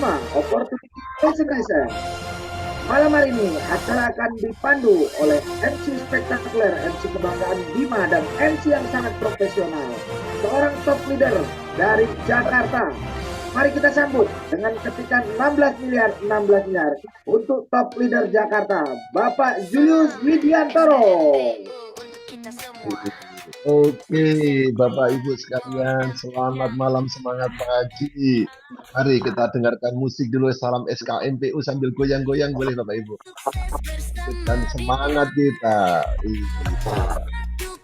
Bima Opportunity Presentation. Malam hari ini acara akan dipandu oleh MC spektakuler, MC kebanggaan Bima dan MC yang sangat profesional, seorang top leader dari Jakarta. Mari kita sambut dengan ketikan 16 miliar 16 miliar untuk top leader Jakarta, Bapak Julius Widiantoro. Oke, Bapak Ibu sekalian, selamat malam, semangat pagi. Mari kita dengarkan musik dulu, salam SKMPU sambil goyang-goyang boleh Bapak Ibu. Dan semangat kita.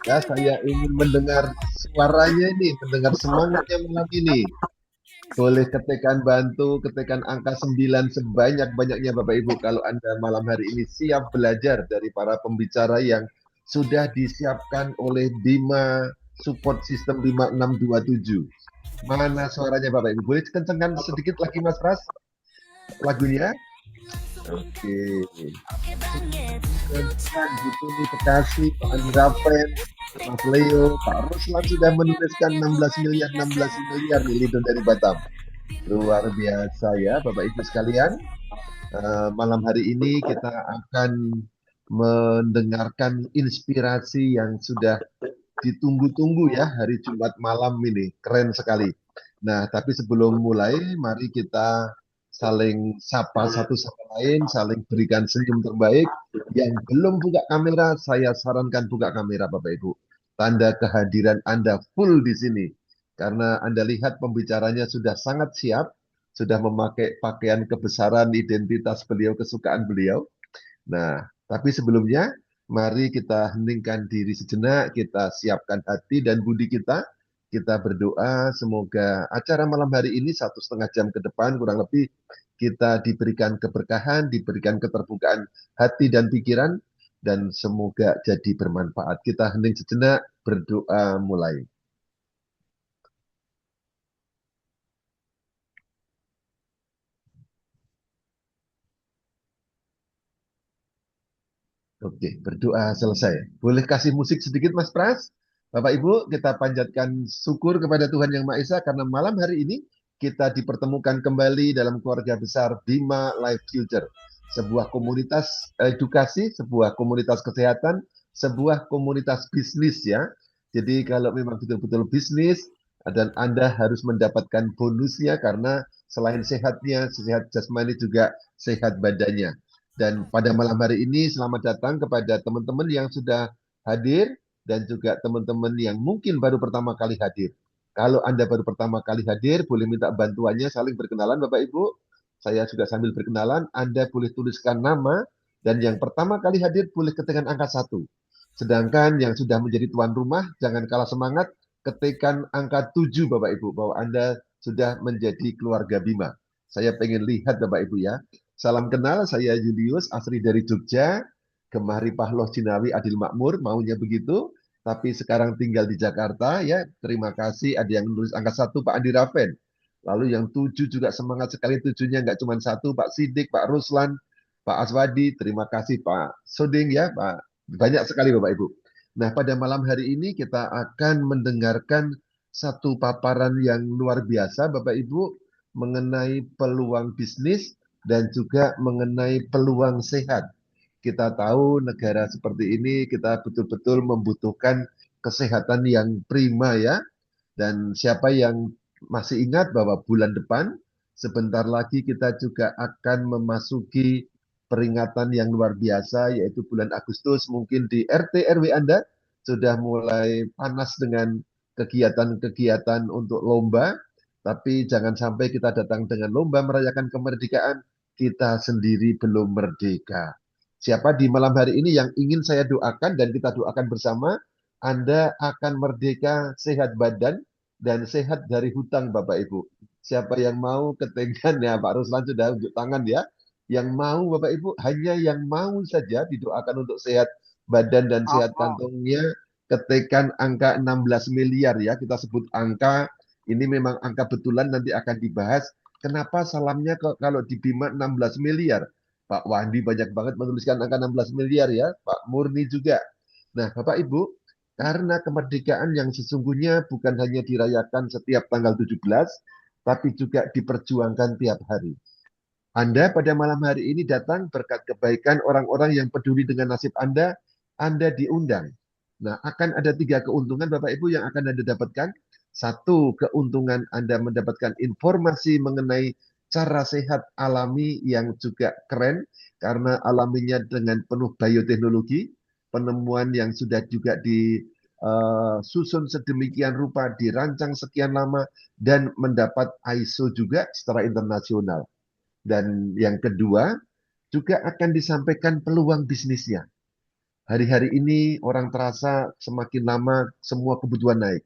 Ya, saya ingin mendengar suaranya ini, mendengar semangatnya malam ini. Boleh ketekan bantu, ketekan angka 9 sebanyak-banyaknya Bapak Ibu kalau Anda malam hari ini siap belajar dari para pembicara yang sudah disiapkan oleh Bima Support System 5627. Mana suaranya Bapak Ibu? Boleh kencengkan sedikit lagi Mas Pras lagunya? Oke. Gitu nih Bekasi, Pak Andi Rafen, Mas Leo, Pak Ruslan sudah menuliskan 16 miliar, 16 miliar nih Lidon dari Batam. Luar biasa ya Bapak Ibu sekalian. Malam hari ini kita akan mendengarkan inspirasi yang sudah ditunggu-tunggu ya hari Jumat malam ini. Keren sekali. Nah, tapi sebelum mulai, mari kita saling sapa satu sama lain, saling berikan senyum terbaik. Yang belum buka kamera, saya sarankan buka kamera Bapak Ibu. Tanda kehadiran Anda full di sini. Karena Anda lihat pembicaranya sudah sangat siap, sudah memakai pakaian kebesaran identitas beliau, kesukaan beliau. Nah, tapi sebelumnya, mari kita heningkan diri sejenak, kita siapkan hati dan budi kita berdoa semoga acara malam hari ini 1,5 jam ke depan kurang lebih kita diberikan keberkahan, diberikan keterbukaan hati dan pikiran, dan semoga jadi bermanfaat. Kita hening sejenak, berdoa mulai. Oke, berdoa selesai. Boleh kasih musik sedikit, Mas Pras? Bapak Ibu, kita panjatkan syukur kepada Tuhan Yang Maha Esa karena malam hari ini kita dipertemukan kembali dalam keluarga besar Bima Life Future. Sebuah komunitas edukasi, sebuah komunitas kesehatan, sebuah komunitas bisnis ya. Jadi kalau memang betul-betul bisnis dan Anda harus mendapatkan bonusnya karena selain sehatnya, sehat jasmani juga sehat badannya. Dan pada malam hari ini selamat datang kepada teman-teman yang sudah hadir dan juga teman-teman yang mungkin baru pertama kali hadir. Kalau Anda baru pertama kali hadir, boleh minta bantuannya saling berkenalan Bapak Ibu. Saya juga sambil berkenalan, Anda boleh tuliskan nama dan yang pertama kali hadir boleh ketikkan angka 1. Sedangkan yang sudah menjadi tuan rumah, jangan kalah semangat, ketikkan angka 7 Bapak Ibu, bahwa Anda sudah menjadi keluarga Bima. Saya pengen lihat Bapak Ibu ya. Salam kenal, saya Julius, asli dari Jogja, Gemah Pahloh Cinawi Adil Makmur, maunya begitu, tapi sekarang tinggal di Jakarta ya. Terima kasih, ada yang nulis angka 1 Pak Andi Rafen. Lalu yang 7 juga semangat sekali, 7-nya nggak cuma 1, Pak Sidik, Pak Ruslan, Pak Aswadi, terima kasih Pak Suding ya, Pak. Banyak sekali Bapak Ibu. Nah, pada malam hari ini kita akan mendengarkan satu paparan yang luar biasa Bapak Ibu mengenai peluang bisnis dan juga mengenai peluang sehat. Kita tahu negara seperti ini kita betul-betul membutuhkan kesehatan yang prima ya. Dan siapa yang masih ingat bahwa bulan depan sebentar lagi kita juga akan memasuki peringatan yang luar biasa yaitu bulan Agustus. Mungkin di RT RW Anda sudah mulai panas dengan kegiatan-kegiatan untuk lomba, tapi jangan sampai kita datang dengan lomba merayakan kemerdekaan kita sendiri belum merdeka. Siapa di malam hari ini yang ingin saya doakan dan kita doakan bersama, Anda akan merdeka sehat badan dan sehat dari hutang Bapak Ibu. Siapa yang mau ketengan ya Pak Ruslan sudah unjuk tangan ya. Yang mau Bapak Ibu, hanya yang mau saja didoakan untuk sehat badan dan sehat kantongnya, ketekan angka 16 miliar ya. Kita sebut angka, ini memang angka betulan nanti akan dibahas. Kenapa salamnya kalau di Bima 16 miliar? Pak Wandi banyak banget menuliskan angka 16 miliar ya. Pak Murni juga. Nah Bapak Ibu, karena kemerdekaan yang sesungguhnya bukan hanya dirayakan setiap tanggal 17, tapi juga diperjuangkan tiap hari. Anda pada malam hari ini datang berkat kebaikan orang-orang yang peduli dengan nasib Anda diundang. Nah, akan ada tiga keuntungan Bapak Ibu yang akan Anda dapatkan. Satu, keuntungan Anda mendapatkan informasi mengenai cara sehat alami yang juga keren, karena alaminya dengan penuh bioteknologi, penemuan yang sudah juga disusun sedemikian rupa, dirancang sekian lama, dan mendapat ISO juga secara internasional. Dan yang kedua, juga akan disampaikan peluang bisnisnya. Hari-hari ini orang terasa semakin lama semua kebutuhan naik.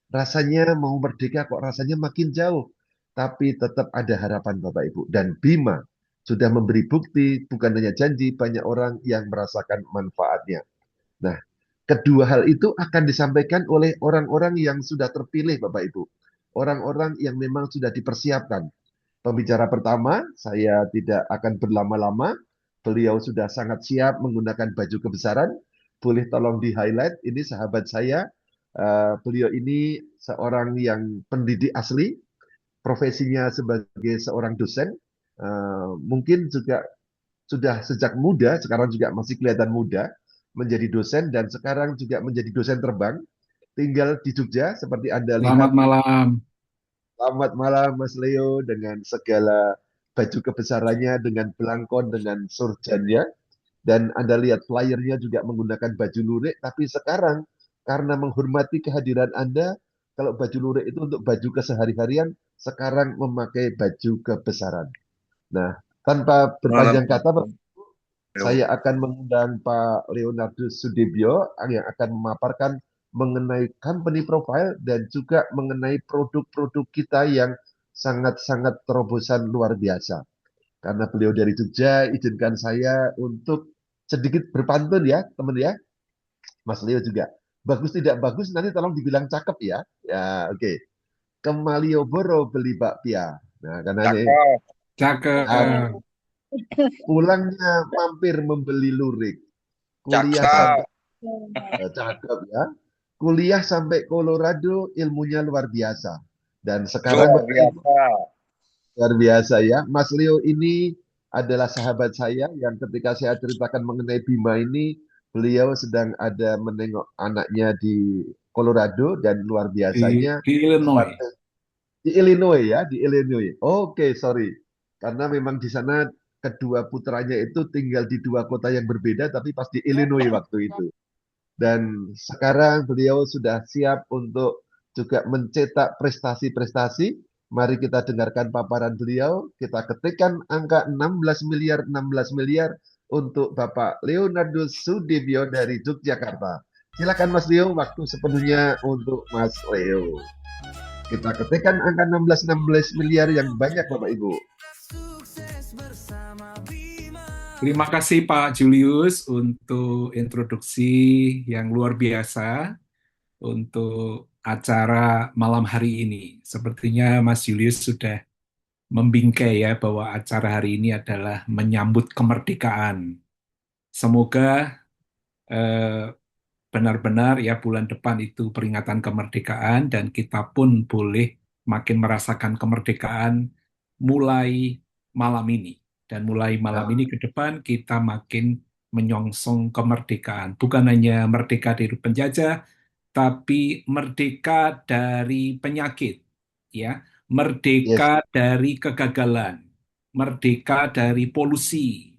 Rasanya mau merdeka kok rasanya makin jauh. Tapi tetap ada harapan Bapak Ibu. Dan Bima sudah memberi bukti, bukan hanya janji, banyak orang yang merasakan manfaatnya. Nah, kedua hal itu akan disampaikan oleh orang-orang yang sudah terpilih Bapak Ibu. Orang-orang yang memang sudah dipersiapkan. Pembicara pertama, saya tidak akan berlama-lama. Beliau sudah sangat siap menggunakan baju kebesaran. Boleh tolong di-highlight, ini sahabat saya. Beliau ini seorang yang pendidik asli, profesinya sebagai seorang dosen. Mungkin juga sudah sejak muda, sekarang juga masih kelihatan muda, menjadi dosen dan sekarang juga menjadi dosen terbang. Tinggal di Jogja, seperti Anda Selamat lihat. malam. Selamat malam Mas Leo dengan segala baju kebesarannya, dengan belangkon, dengan surjannya. Dan Anda lihat flyernya juga menggunakan baju lurik, tapi sekarang karena menghormati kehadiran Anda, kalau baju lurik itu untuk baju kesehari-harian, sekarang memakai baju kebesaran. Nah, tanpa Malam. berpanjang kata, saya akan mengundang Pak Leonardo Sudibyo yang akan memaparkan mengenai company profile dan juga mengenai produk-produk kita yang sangat-sangat terobosan luar biasa. Karena beliau dari Jogja, izinkan saya untuk sedikit berpantun ya, teman ya. Mas Leo juga. Bagus tidak bagus, nanti tolong dibilang cakep ya. Ya, oke. Okay. Ke Malioboro beli bakpia. Nah, karena ini Cakep. Cakep. pulangnya mampir membeli lurik. Kuliah Cakep. sampai cakep ya. Kuliah sampai Colorado, ilmunya luar biasa. Dan sekarang Luar Bapak Ibu, biasa. luar biasa ya. Mas Leo ini adalah sahabat saya yang ketika saya ceritakan mengenai Bima ini, beliau sedang ada menengok anaknya di Colorado dan luar Di, biasanya di Illinois. di Illinois ya, di Illinois. Oke, sorry. Karena memang di sana kedua putranya itu tinggal di dua kota yang berbeda, tapi pas di Illinois waktu itu. Dan sekarang beliau sudah siap untuk juga mencetak prestasi-prestasi. Mari kita dengarkan paparan beliau. Kita ketikkan angka 16 miliar, 16 miliar untuk Bapak Leonardo Sudibyo dari Yogyakarta. Silakan Mas Leo, waktu sepenuhnya untuk Mas Leo. Kita ketikkan angka 16 miliar yang banyak Bapak Ibu. Terima kasih Pak Julius untuk introduksi yang luar biasa untuk acara malam hari ini. Sepertinya Mas Julius sudah membingkai ya bahwa acara hari ini adalah menyambut kemerdekaan. Semoga eh, benar-benar ya bulan depan itu peringatan kemerdekaan dan kita pun boleh makin merasakan kemerdekaan mulai malam ini. Dan mulai malam ini ke depan kita makin menyongsong kemerdekaan. Bukan hanya merdeka dari penjajah, tapi merdeka dari penyakit, ya, Yes. merdeka dari kegagalan, merdeka dari polusi,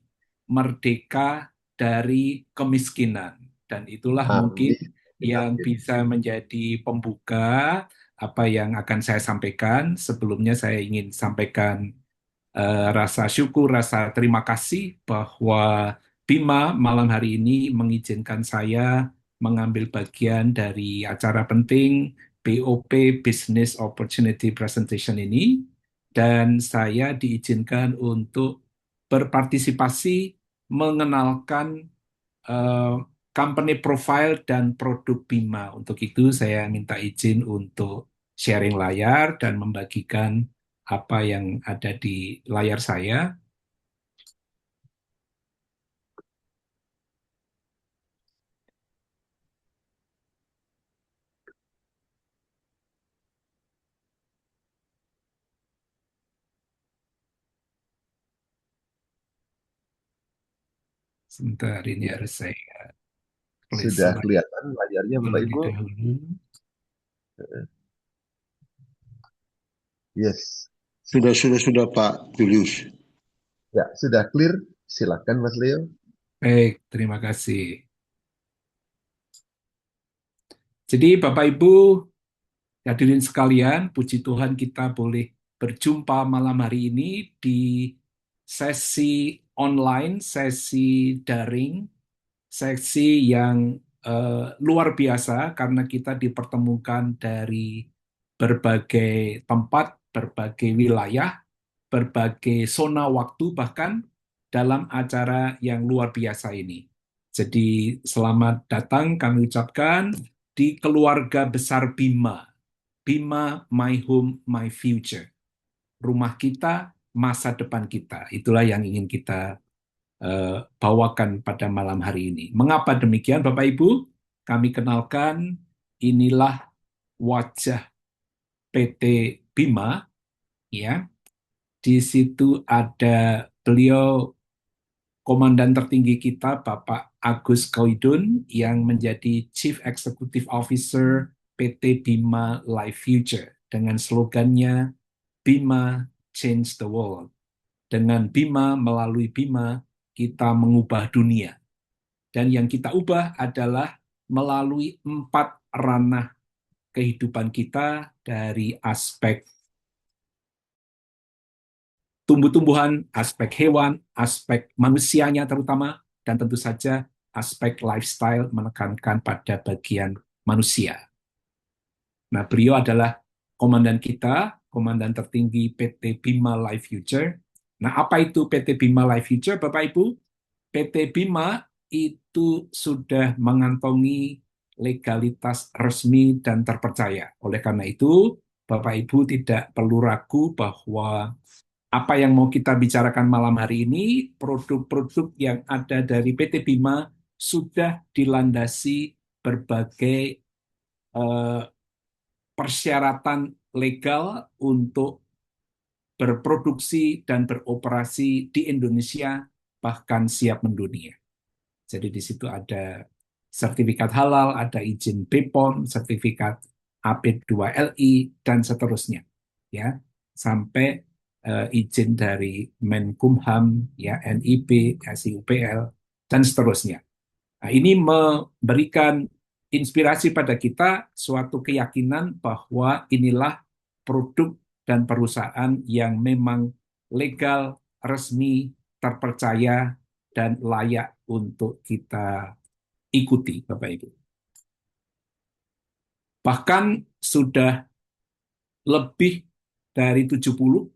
merdeka dari kemiskinan. Dan itulah mungkin Amin. yang Amin. bisa menjadi pembuka apa yang akan saya sampaikan. Sebelumnya saya ingin sampaikan rasa syukur, rasa terima kasih bahwa Bima malam hari ini mengizinkan saya mengambil bagian dari acara penting BOP Business Opportunity Presentation ini dan saya diizinkan untuk berpartisipasi mengenalkan eh, company profile dan produk Bima. Untuk itu saya minta izin untuk sharing layar dan membagikan apa yang ada di layar saya. Sebentar, ini Ya, harus saya play sudah slide kelihatan layarnya Bapak terlebih Ibu? dahulu. Yes. Sudah Pak Julius. Ya, sudah clear. Silakan Mas Leo. Baik, terima kasih. Jadi Bapak Ibu hadirin sekalian, puji Tuhan kita boleh berjumpa malam hari ini di sesi online, sesi daring, sesi yang luar biasa karena kita dipertemukan dari berbagai tempat, berbagai wilayah, berbagai zona waktu bahkan dalam acara yang luar biasa ini. Jadi selamat datang kami ucapkan di keluarga besar Bima. Bima, my home, my future. Rumah kita, masa depan kita. Itulah yang ingin kita bawakan pada malam hari ini. Mengapa demikian, Bapak Ibu? Kami kenalkan, inilah wajah PT Bima, ya. Di situ ada beliau komandan tertinggi kita, Bapak Agus Koidun, yang menjadi Chief Executive Officer PT Bima Life Future dengan slogannya Bima Change the World. Dengan Bima, melalui Bima, kita mengubah dunia. Dan yang kita ubah adalah melalui 4 ranah kehidupan kita dari aspek tumbuh-tumbuhan, aspek hewan, aspek manusianya terutama, dan tentu saja aspek lifestyle menekankan pada bagian manusia. Nah, beliau adalah komandan kita, komandan tertinggi PT Bima Life Future. Nah, apa itu PT Bima Life Future, Bapak Ibu? PT Bima itu sudah mengantongi legalitas resmi dan terpercaya. Oleh karena itu, Bapak Ibu tidak perlu ragu bahwa apa yang mau kita bicarakan malam hari ini, produk-produk yang ada dari PT Bima sudah dilandasi berbagai persyaratan legal untuk berproduksi dan beroperasi di Indonesia, bahkan siap mendunia. Jadi di situ ada sertifikat halal, ada izin BPOM, sertifikat AP2LI, dan seterusnya. Ya, sampai izin dari Menkumham, ya, NIB, SIUPL, dan seterusnya. Nah, ini memberikan inspirasi pada kita suatu keyakinan bahwa inilah produk dan perusahaan yang memang legal, resmi, terpercaya, dan layak untuk kita ikuti, Bapak Ibu. Bahkan sudah lebih dari 70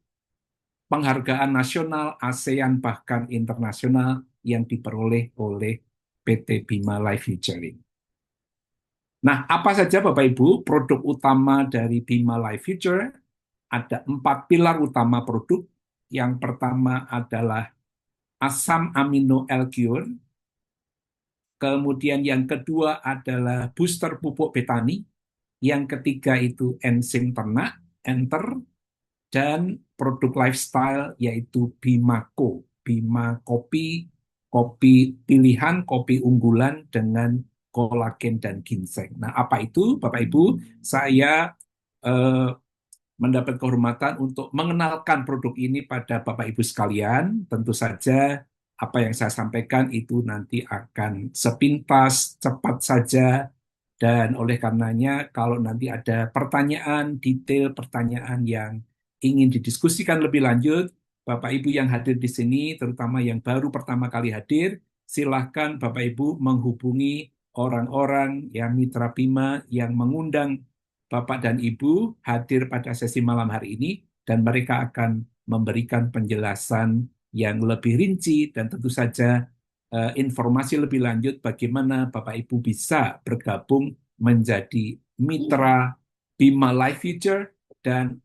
penghargaan nasional, ASEAN, bahkan internasional yang diperoleh oleh PT Bima Life Future ini. Nah, apa saja Bapak Ibu produk utama dari Bima Life Future? Ada 4 pilar utama produk. Yang pertama adalah asam amino L-Cure. Kemudian yang kedua adalah booster pupuk betani. Yang ketiga itu enzim ternak, enter. Dan produk lifestyle yaitu Bimako. Bima kopi, kopi pilihan, kopi unggulan dengan kolagen dan ginseng. Nah, apa itu Bapak Ibu? Saya mendapat kehormatan untuk mengenalkan produk ini pada Bapak Ibu sekalian. Tentu saja apa yang saya sampaikan itu nanti akan sepintas, cepat saja, dan oleh karenanya kalau nanti ada pertanyaan, detail pertanyaan yang ingin didiskusikan lebih lanjut, Bapak Ibu yang hadir di sini, terutama yang baru pertama kali hadir, silahkan Bapak Ibu menghubungi orang-orang yang mitra Bima yang mengundang Bapak dan Ibu hadir pada sesi malam hari ini, dan mereka akan memberikan penjelasan yang lebih rinci dan tentu saja informasi lebih lanjut bagaimana Bapak Ibu bisa bergabung menjadi mitra Bima Life Future dan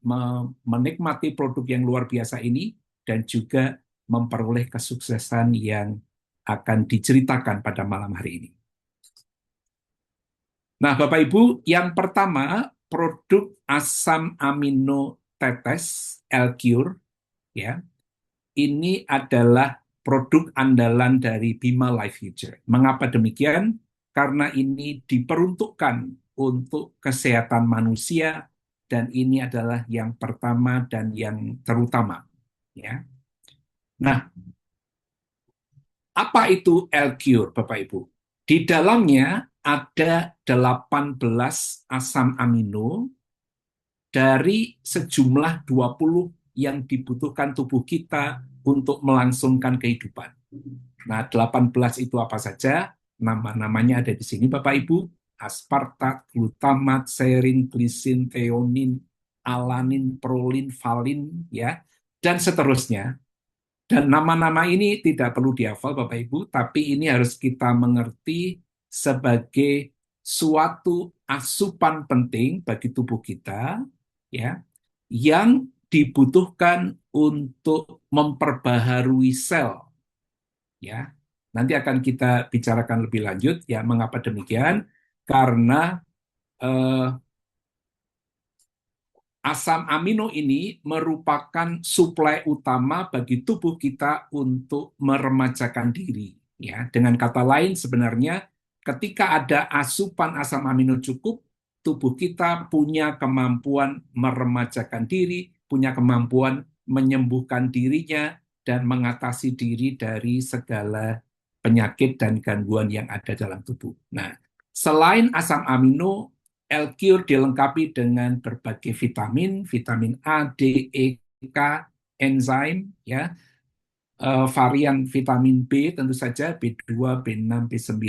menikmati produk yang luar biasa ini dan juga memperoleh kesuksesan yang akan diceritakan pada malam hari ini. Nah, Bapak Ibu, yang pertama produk asam amino tetes L-Cure, ya. Ini adalah produk andalan dari Bima Life Future. Mengapa demikian? Karena ini diperuntukkan untuk kesehatan manusia dan ini adalah yang pertama dan yang terutama. Ya. Nah, apa itu L-Cure, Bapak Ibu? Di dalamnya ada 18 asam amino dari sejumlah 20 yang dibutuhkan tubuh kita untuk melangsungkan kehidupan. Nah, 18 itu apa saja? Nama-namanya ada di sini, Bapak Ibu. Aspartat, glutamat, serin, glisin, theonin, alanin, prolin, valin, ya, dan seterusnya. Dan nama-nama ini tidak perlu dihafal, Bapak Ibu, tapi ini harus kita mengerti sebagai suatu asupan penting bagi tubuh kita, ya, yang dibutuhkan untuk memperbaharui sel, ya. Nanti akan kita bicarakan lebih lanjut, ya, mengapa demikian? Karena asam amino ini merupakan suplai utama bagi tubuh kita untuk meremajakan diri. Ya, dengan kata lain sebenarnya ketika ada asupan asam amino cukup, tubuh kita punya kemampuan meremajakan diri, punya kemampuan menyembuhkan dirinya dan mengatasi diri dari segala penyakit dan gangguan yang ada dalam tubuh. Nah, selain asam amino, L-Cure dilengkapi dengan berbagai vitamin, vitamin A, D, E, K, enzim, ya, varian vitamin B tentu saja B2, B6, B9,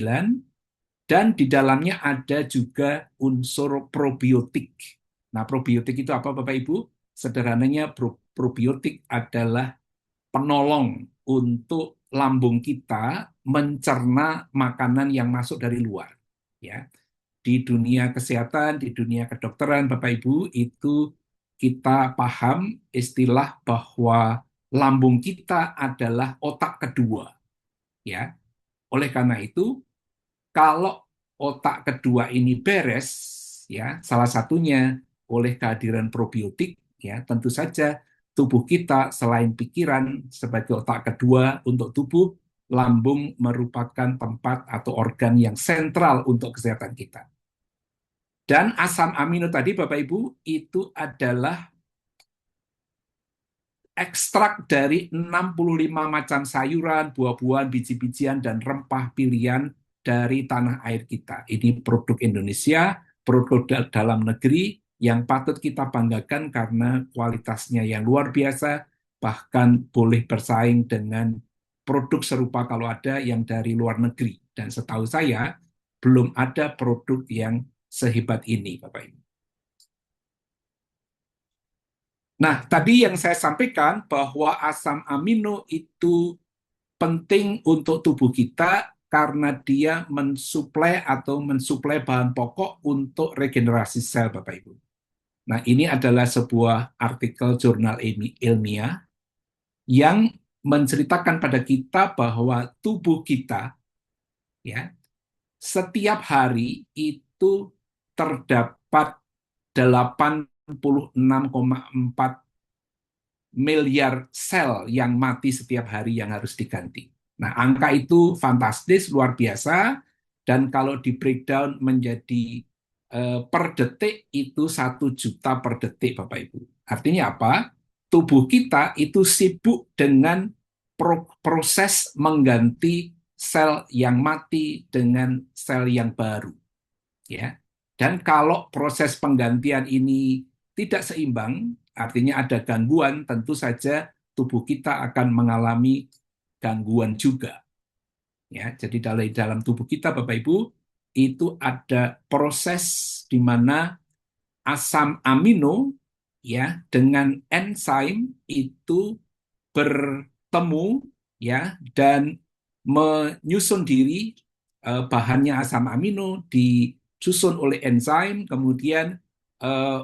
dan di dalamnya ada juga unsur probiotik. Nah, probiotik itu apa, Bapak Ibu? Sederhananya probiotik adalah penolong untuk lambung kita mencerna makanan yang masuk dari luar, ya. Di dunia kesehatan, di dunia kedokteran, Bapak Ibu, itu kita paham istilah bahwa lambung kita adalah otak kedua. Ya, oleh karena itu, kalau otak kedua ini beres, ya, salah satunya oleh kehadiran probiotik, ya, tentu saja tubuh kita selain pikiran sebagai otak kedua untuk tubuh, lambung merupakan tempat atau organ yang sentral untuk kesehatan kita. Dan asam amino tadi, Bapak Ibu, itu adalah ekstrak dari 65 macam sayuran, buah-buahan, biji-bijian, dan rempah pilihan dari tanah air kita. Ini produk Indonesia, produk dalam negeri yang patut kita banggakan karena kualitasnya yang luar biasa, bahkan boleh bersaing dengan produk serupa kalau ada yang dari luar negeri. Dan setahu saya, belum ada produk yang sehebat ini, Bapak Ibu. Nah, tadi yang saya sampaikan bahwa asam amino itu penting untuk tubuh kita karena dia mensuplai bahan pokok untuk regenerasi sel, Bapak Ibu. Nah, ini adalah sebuah artikel jurnal ilmiah yang menceritakan pada kita bahwa tubuh kita, ya, setiap hari itu terdapat 86,4 miliar sel yang mati setiap hari yang harus diganti. Nah, angka itu fantastis, luar biasa, dan kalau di breakdown menjadi per detik itu 1 juta per detik, Bapak Ibu. Artinya apa? Tubuh kita itu sibuk dengan proses mengganti sel yang mati dengan sel yang baru. Ya. Dan kalau proses penggantian ini tidak seimbang, artinya ada gangguan, tentu saja tubuh kita akan mengalami gangguan juga. Ya, jadi dalam tubuh kita, Bapak Ibu, itu ada proses di mana asam amino, ya, dengan enzim itu bertemu, ya, dan menyusun diri, bahannya asam amino disusun oleh enzim, kemudian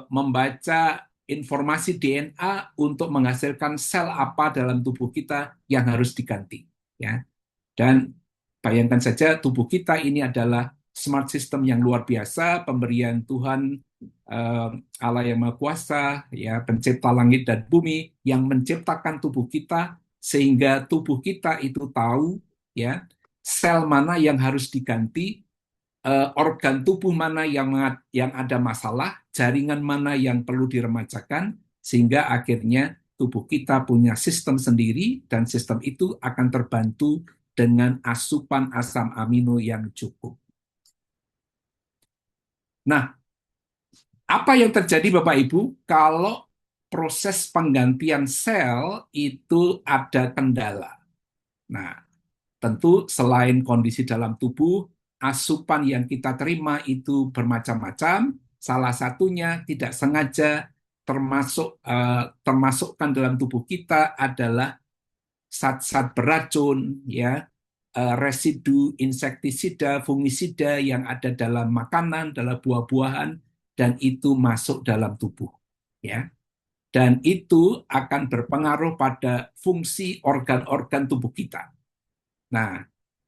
membaca informasi DNA untuk menghasilkan sel apa dalam tubuh kita yang harus diganti, ya. Dan bayangkan saja tubuh kita ini adalah smart system yang luar biasa, pemberian Tuhan Allah yang Maha Kuasa, ya, pencipta langit dan bumi yang menciptakan tubuh kita sehingga tubuh kita itu tahu ya sel mana yang harus diganti, organ tubuh mana yang ada masalah, jaringan mana yang perlu diremajakan, sehingga akhirnya tubuh kita punya sistem sendiri dan sistem itu akan terbantu dengan asupan asam amino yang cukup. Nah, apa yang terjadi Bapak Ibu kalau proses penggantian sel itu ada kendala? Nah, tentu selain kondisi dalam tubuh, asupan yang kita terima itu bermacam-macam. Salah satunya tidak sengaja termasukkan dalam tubuh kita adalah zat-zat beracun, ya, residu insektisida, fungisida yang ada dalam makanan, dalam buah-buahan, dan itu masuk dalam tubuh, ya. Dan itu akan berpengaruh pada fungsi organ-organ tubuh kita. Nah,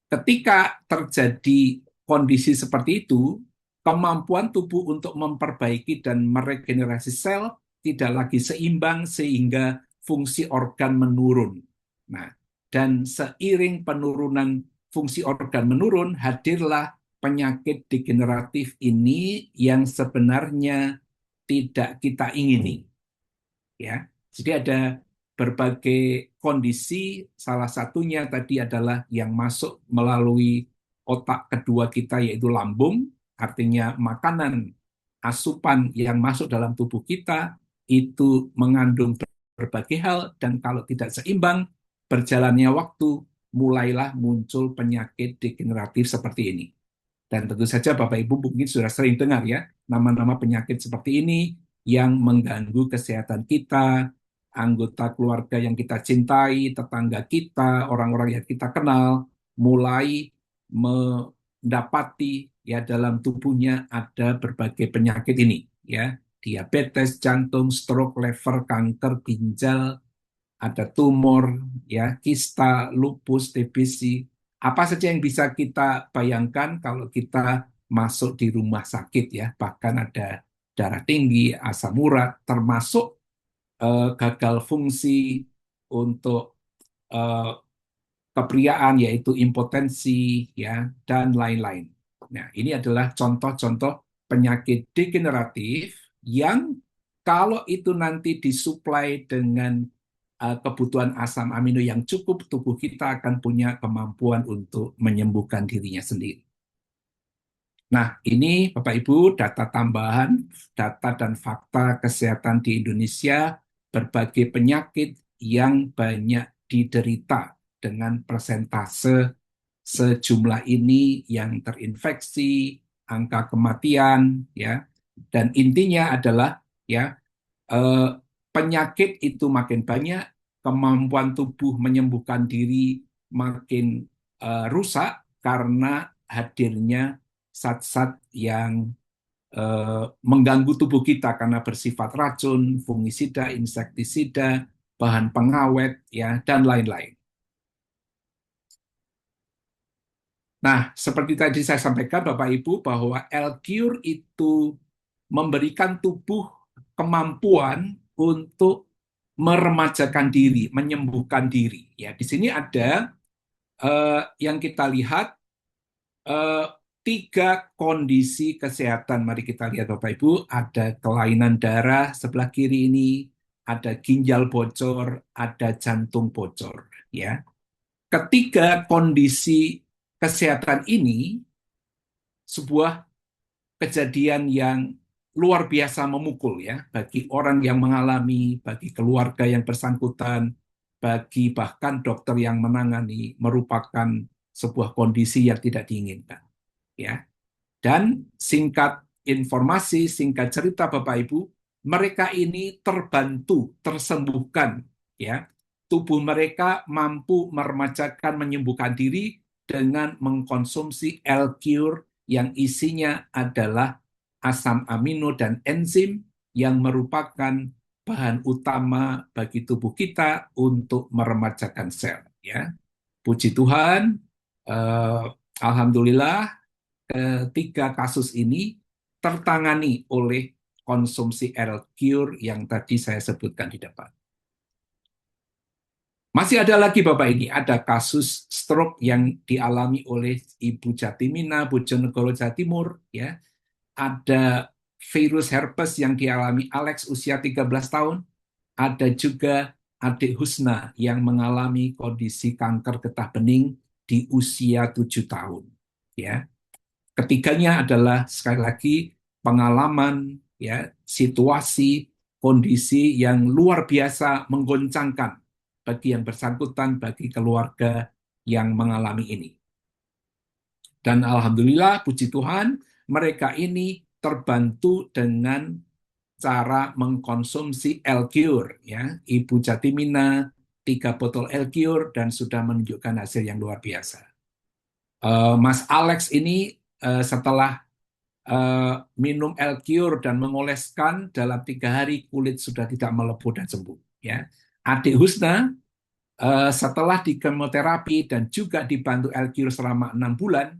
ketika terjadi kondisi seperti itu, kemampuan tubuh untuk memperbaiki dan meregenerasi sel tidak lagi seimbang sehingga fungsi organ menurun. Nah, dan seiring penurunan fungsi organ menurun, hadirlah penyakit degeneratif ini yang sebenarnya tidak kita ingini. Ya, jadi ada berbagai kondisi, salah satunya tadi adalah yang masuk melalui otak kedua kita yaitu lambung, artinya makanan, asupan yang masuk dalam tubuh kita itu mengandung berbagai hal dan kalau tidak seimbang, berjalannya waktu mulailah muncul penyakit degeneratif seperti ini. Dan tentu saja Bapak Ibu mungkin sudah sering dengar ya, nama-nama penyakit seperti ini yang mengganggu kesehatan kita, anggota keluarga yang kita cintai, tetangga kita, orang-orang yang kita kenal, mulai mendapati ya dalam tubuhnya ada berbagai penyakit ini, ya, diabetes, jantung, stroke, liver, kanker, ginjal, ada tumor, ya, kista, lupus, TBC, apa saja yang bisa kita bayangkan kalau kita masuk di rumah sakit ya, bahkan ada darah tinggi, asam urat, termasuk gagal fungsi untuk eh, kepriaan yaitu impotensi ya dan lain-lain. Nah, ini adalah contoh-contoh penyakit degeneratif yang kalau itu nanti disuplai dengan kebutuhan asam amino yang cukup, tubuh kita akan punya kemampuan untuk menyembuhkan dirinya sendiri. Nah, ini Bapak Ibu data tambahan, data dan fakta kesehatan di Indonesia, berbagai penyakit yang banyak diderita dengan persentase sejumlah ini yang terinfeksi, angka kematian, ya, dan intinya adalah ya penyakit itu makin banyak, kemampuan tubuh menyembuhkan diri makin rusak karena hadirnya zat-zat yang mengganggu tubuh kita karena bersifat racun, fungisida, insektisida, bahan pengawet, ya, dan lain-lain. Nah, seperti tadi saya sampaikan Bapak Ibu bahwa L-Cure itu memberikan tubuh kemampuan untuk meremajakan diri, menyembuhkan diri. Ya, di sini ada yang kita lihat tiga kondisi kesehatan. Mari kita lihat Bapak Ibu, ada kelainan darah sebelah kiri ini, ada ginjal bocor, ada jantung bocor. Ya, ketiga kondisi kesehatan ini sebuah kejadian yang luar biasa memukul ya bagi orang yang mengalami, bagi keluarga yang bersangkutan, bagi bahkan dokter yang menangani, merupakan sebuah kondisi yang tidak diinginkan ya. Dan singkat informasi, singkat cerita Bapak Ibu, mereka ini terbantu, tersembuhkan ya. Tubuh mereka mampu meremajakan, menyembuhkan diri dengan mengkonsumsi L-Cure yang isinya adalah asam amino dan enzim yang merupakan bahan utama bagi tubuh kita untuk meremajakan sel. Ya, puji Tuhan, alhamdulillah ketiga kasus ini tertangani oleh konsumsi L-Cure yang tadi saya sebutkan di depan. Masih ada lagi Bapak ini, ada kasus stroke yang dialami oleh Ibu Jatimina, Bojonegoro, Jawa Timur, ya. Ada virus herpes yang dialami Alex usia 13 tahun, ada juga adik Husna yang mengalami kondisi kanker getah bening di usia 7 tahun, ya. Ketiganya adalah sekali lagi pengalaman, ya, situasi, kondisi yang luar biasa menggoncangkan bagi yang bersangkutan, bagi keluarga yang mengalami ini. Dan alhamdulillah, puji Tuhan, mereka ini terbantu dengan cara mengkonsumsi L-Cure, ya. Ibu Jatimina 3 botol L-Cure dan sudah menunjukkan hasil yang luar biasa. Mas Alex ini setelah minum L-Cure dan mengoleskan dalam 3 hari kulit sudah tidak melepuh dan sembuh. Ya, adik Husna setelah dikemoterapi dan juga dibantu L-Cure selama 6 bulan,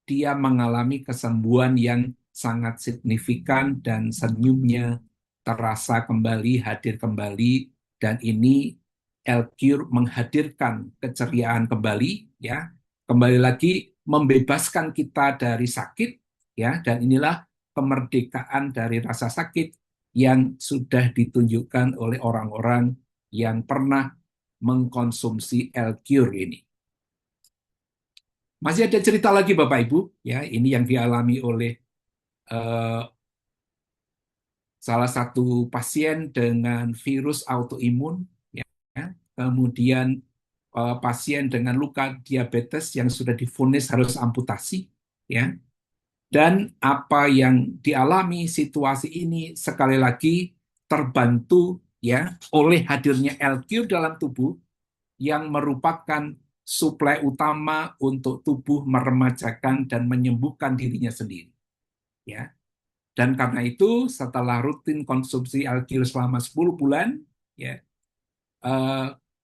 dia mengalami kesembuhan yang sangat signifikan dan senyumnya terasa kembali, hadir kembali, dan ini L-Cure menghadirkan keceriaan kembali, ya, kembali lagi membebaskan kita dari sakit, ya, dan inilah kemerdekaan dari rasa sakit yang sudah ditunjukkan oleh orang-orang yang pernah mengkonsumsi L-Cure ini. Masih ada cerita lagi Bapak Ibu, ya, ini yang dialami oleh salah satu pasien dengan virus autoimun, ya, kemudian pasien dengan luka diabetes yang sudah divonis harus amputasi, ya. Dan apa yang dialami situasi ini sekali lagi terbantu, ya, oleh hadirnya L-Cure dalam tubuh yang merupakan suplai utama untuk tubuh meremajakan dan menyembuhkan dirinya sendiri, ya. Dan karena itu setelah rutin konsumsi L-Cure selama 10 bulan, ya,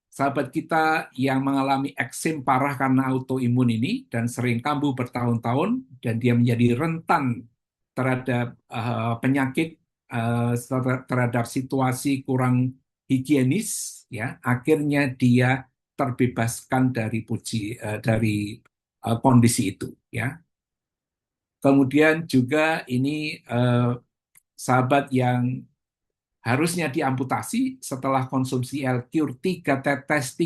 sahabat kita yang mengalami eksim parah karena autoimun ini dan sering kambuh bertahun-tahun dan dia menjadi rentan terhadap penyakit, terhadap situasi kurang higienis, ya, akhirnya dia terbebaskan dari kondisi itu, ya. Kemudian juga ini sahabat yang harusnya diamputasi setelah konsumsi L-Cure 3 tetes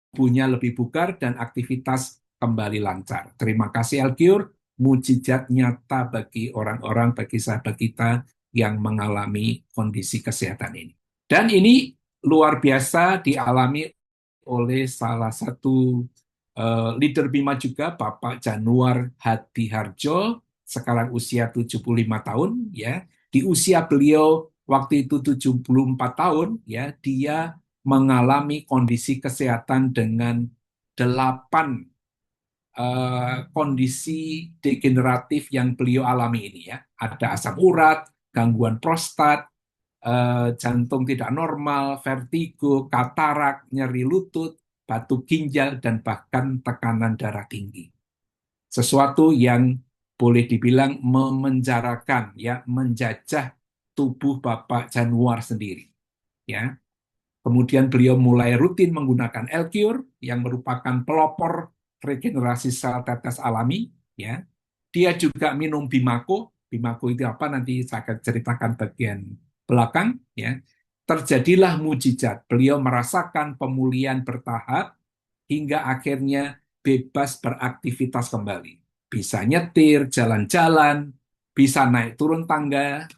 tubuhnya lebih bugar dan aktivitas kembali lancar. Terima kasih L-Cure, mujizat nyata bagi orang-orang, bagi sahabat kita yang mengalami kondisi kesehatan ini. Dan ini luar biasa dialami oleh salah satu leader Bima juga, Bapak Januar Hadiharjo, sekarang usia 75 tahun, ya. Di usia beliau waktu itu 74 tahun, ya, dia mengalami kondisi kesehatan dengan 8 kondisi degeneratif yang beliau alami ini, ya. Ada asam urat, gangguan prostat, jantung tidak normal, vertigo, katarak, nyeri lutut, batu ginjal, dan bahkan tekanan darah tinggi. Sesuatu yang boleh dibilang memenjarakan, ya, menjajah tubuh Bapak Januar sendiri, ya. Kemudian beliau mulai rutin menggunakan L-Cure yang merupakan pelopor regenerasi sel tetes alami, ya. Dia juga minum Bimako. Bimako itu apa? Nanti saya akan ceritakan bagian belakang, ya. Terjadilah mujizat. Beliau merasakan pemulihan bertahap hingga akhirnya bebas beraktivitas kembali. Bisa nyetir, jalan-jalan, bisa naik turun tangga,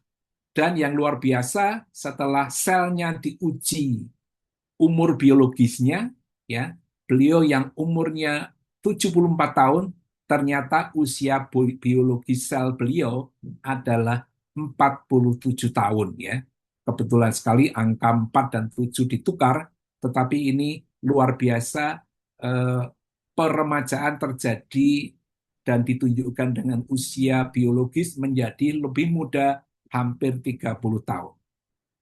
dan yang luar biasa setelah selnya diuji umur biologisnya, ya, beliau yang umurnya 74 tahun, ternyata usia biologis sel beliau adalah 47 tahun, ya. Kebetulan sekali angka 4 dan 7 ditukar, tetapi ini luar biasa, peremajaan terjadi dan ditunjukkan dengan usia biologis menjadi lebih muda, hampir 30 tahun.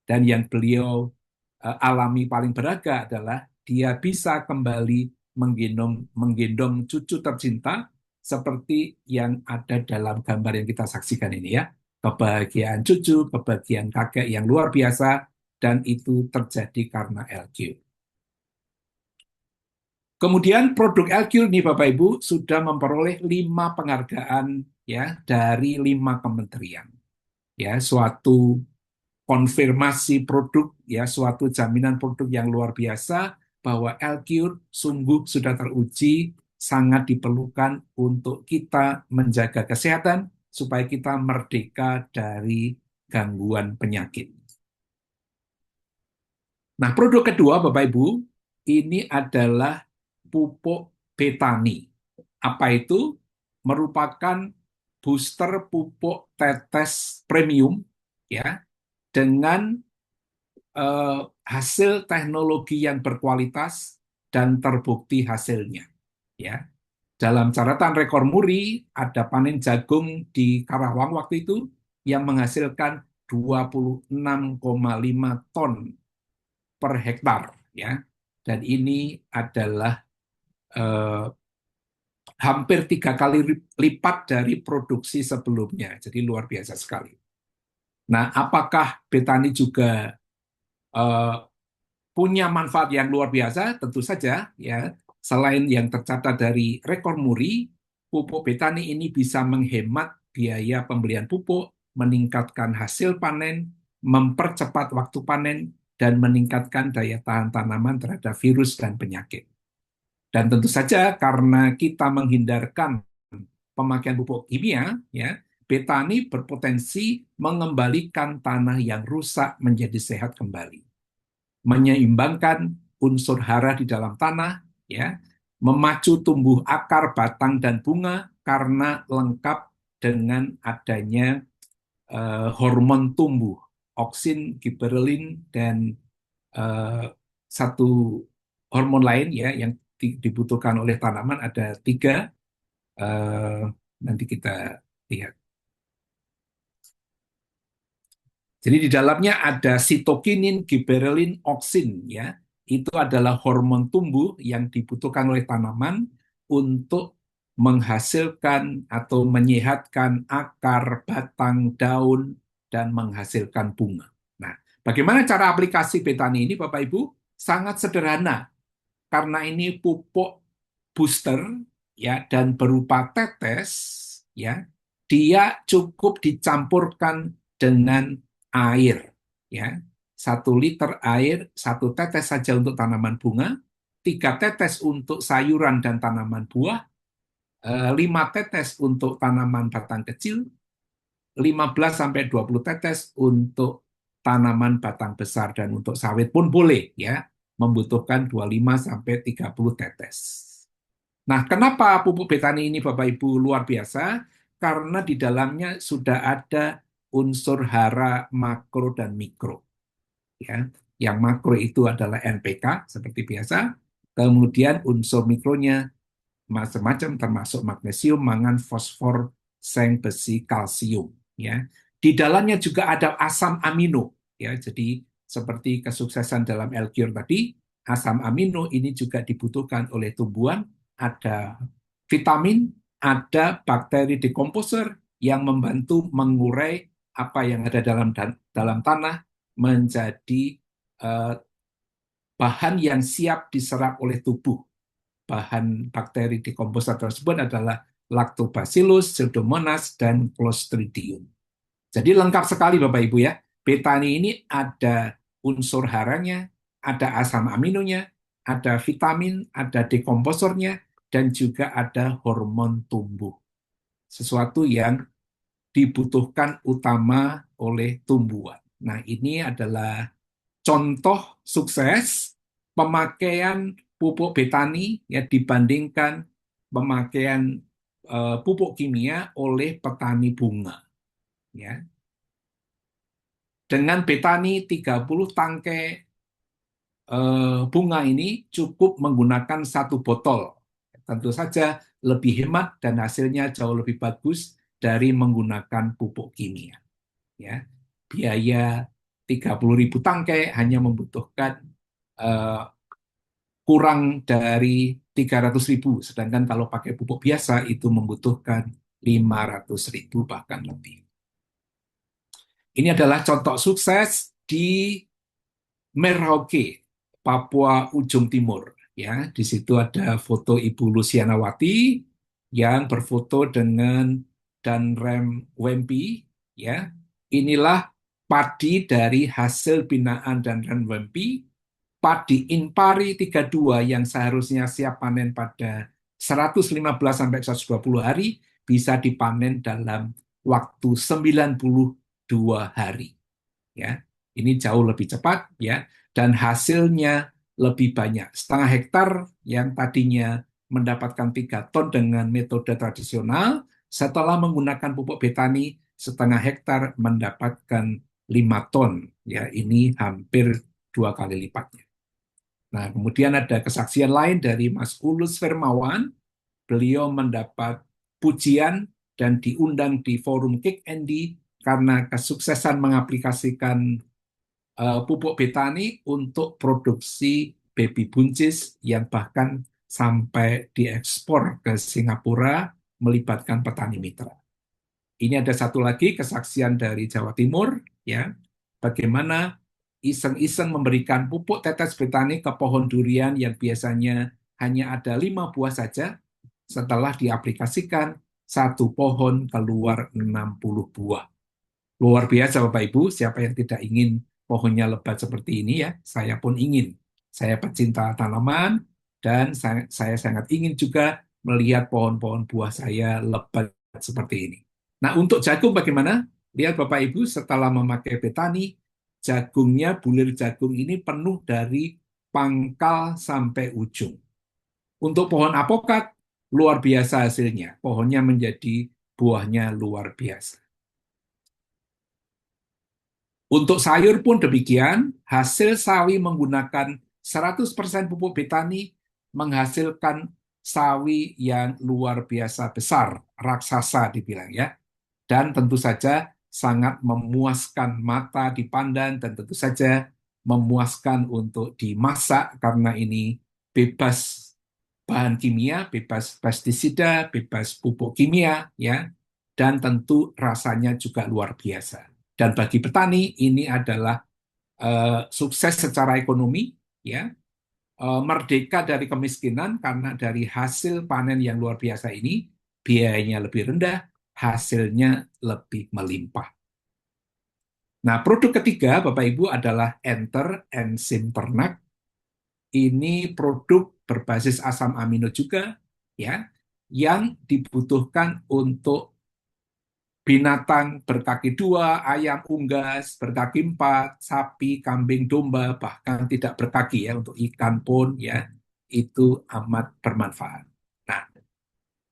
Dan yang beliau alami paling berharga adalah dia bisa kembali menggendong cucu tercinta seperti yang ada dalam gambar yang kita saksikan ini ya. Kebahagiaan cucu, kebahagiaan kakek yang luar biasa, dan itu terjadi karena LQ. Kemudian produk LQ nih Bapak Ibu sudah memperoleh 5 penghargaan ya dari 5 kementerian. Ya, suatu konfirmasi produk ya, suatu jaminan produk yang luar biasa bahwa LQ sungguh sudah teruji sangat diperlukan untuk kita menjaga kesehatan supaya kita merdeka dari gangguan penyakit. Nah, produk kedua Bapak Ibu, ini adalah pupuk Betani. Apa itu? Merupakan booster pupuk tetes premium ya dengan hasil teknologi yang berkualitas dan terbukti hasilnya. Ya, dalam catatan rekor muri ada panen jagung di Karawang waktu itu yang menghasilkan 26,5 ton per hektar. Ya, dan ini adalah hampir 3 kali lipat dari produksi sebelumnya. Jadi luar biasa sekali. Nah, apakah Betani juga punya manfaat yang luar biasa? Tentu saja, ya. Selain yang tercatat dari rekor muri, pupuk Betani ini bisa menghemat biaya pembelian pupuk, meningkatkan hasil panen, mempercepat waktu panen, dan meningkatkan daya tahan tanaman terhadap virus dan penyakit. Dan tentu saja karena kita menghindarkan pemakaian pupuk kimia, ya, Betani berpotensi mengembalikan tanah yang rusak menjadi sehat kembali, menyeimbangkan unsur hara di dalam tanah, ya, memacu tumbuh akar, batang, dan bunga karena lengkap dengan adanya hormon tumbuh, oksin, giberelin, dan satu hormon lain ya yang dibutuhkan oleh tanaman ada 3. Nanti kita lihat. Jadi di dalamnya ada sitokinin, giberelin, oksin ya. Itu adalah hormon tumbuh yang dibutuhkan oleh tanaman untuk menghasilkan atau menyehatkan akar, batang, daun, dan menghasilkan bunga. Nah, bagaimana cara aplikasi Betani ini Bapak Ibu? Sangat sederhana. Karena ini pupuk booster ya dan berupa tetes ya, dia cukup dicampurkan dengan air ya. 1 liter air, 1 tetes saja untuk tanaman bunga, 3 tetes untuk sayuran dan tanaman buah, 5 tetes untuk tanaman batang kecil, 15-20 tetes untuk tanaman batang besar, dan untuk sawit pun boleh ya, membutuhkan 25-30 tetes. Nah, kenapa pupuk Betani ini Bapak Ibu luar biasa? Karena di dalamnya sudah ada unsur hara makro dan mikro. Ya, yang makro itu adalah NPK seperti biasa, kemudian unsur mikronya macam-macam termasuk magnesium, mangan, fosfor, seng, besi, kalsium. Ya, di dalamnya juga ada asam amino. Ya, jadi seperti kesuksesan dalam LQ tadi, asam amino ini juga dibutuhkan oleh tumbuhan. Ada vitamin, ada bakteri dekomposer yang membantu mengurai apa yang ada dalam tanah menjadi bahan yang siap diserap oleh tubuh. Bahan bakteri dekomposer tersebut adalah Lactobacillus, Pseudomonas, dan Clostridium. Jadi lengkap sekali Bapak Ibu ya. Betani ini ada unsur haranya, ada asam aminonya, ada vitamin, ada dekomposernya, dan juga ada hormon tumbuh. Sesuatu yang dibutuhkan utama oleh tumbuhan. Nah, ini adalah contoh sukses pemakaian pupuk Betani ya dibandingkan pemakaian pupuk kimia oleh petani bunga. Ya. Dengan Betani 30 tangkai bunga ini cukup menggunakan 1 botol. Tentu saja lebih hemat dan hasilnya jauh lebih bagus dari menggunakan pupuk kimia. Ya. Biaya 30.000 tangkai hanya membutuhkan kurang dari 300.000, sedangkan kalau pakai pupuk biasa itu membutuhkan 500.000 bahkan lebih. Ini adalah contoh sukses di Merauke, Papua Ujung Timur. Ya, di situ ada foto Ibu Lucianawati yang berfoto dengan Danrem Wempi. Ya, inilah padi dari hasil binaan Danrem Wempi, padi Inpari 32 yang seharusnya siap panen pada 115 sampai 120 hari bisa dipanen dalam waktu 92 hari. Ya, ini jauh lebih cepat ya, dan hasilnya lebih banyak. Setengah hektar yang tadinya mendapatkan 3 ton dengan metode tradisional, setelah menggunakan pupuk betani, setengah hektar mendapatkan 5 ton. Ya, ini hampir 2 kali lipatnya. Nah, kemudian ada kesaksian lain dari Mas Ulus Firmawan. Beliau mendapat pujian dan diundang di forum Kick Andy karena kesuksesan mengaplikasikan pupuk betani untuk produksi baby buncis yang bahkan sampai diekspor ke Singapura melibatkan petani mitra. Ini ada satu lagi kesaksian dari Jawa Timur, ya, bagaimana iseng-iseng memberikan pupuk tetes betani ke pohon durian yang biasanya hanya ada 5 buah saja, setelah diaplikasikan satu pohon keluar 60 buah. Luar biasa Bapak Ibu, siapa yang tidak ingin pohonnya lebat seperti ini ya, saya pun ingin. Saya pecinta tanaman dan saya sangat ingin juga melihat pohon-pohon buah saya lebat seperti ini. Nah, untuk jagung bagaimana? Lihat Bapak Ibu, setelah memakai betani, jagungnya, bulir jagung ini penuh dari pangkal sampai ujung. Untuk pohon apokat, luar biasa hasilnya. Pohonnya menjadi buahnya luar biasa. Untuk sayur pun demikian, hasil sawi menggunakan 100% pupuk betani menghasilkan sawi yang luar biasa besar, raksasa dibilang ya. Dan tentu saja sangat memuaskan mata dipandang dan tentu saja memuaskan untuk dimasak karena ini bebas bahan kimia, bebas pestisida, bebas pupuk kimia ya. Dan tentu rasanya juga luar biasa. Dan bagi petani ini adalah sukses secara ekonomi, ya, merdeka dari kemiskinan karena dari hasil panen yang luar biasa ini biayanya lebih rendah, hasilnya lebih melimpah. Nah, produk ketiga Bapak Ibu adalah Enter enzim ternak. Ini produk berbasis asam amino juga, ya, yang dibutuhkan untuk binatang berkaki 2, ayam unggas, berkaki 4, sapi, kambing, domba, bahkan tidak berkaki ya, untuk ikan pun ya, itu amat bermanfaat. Nah,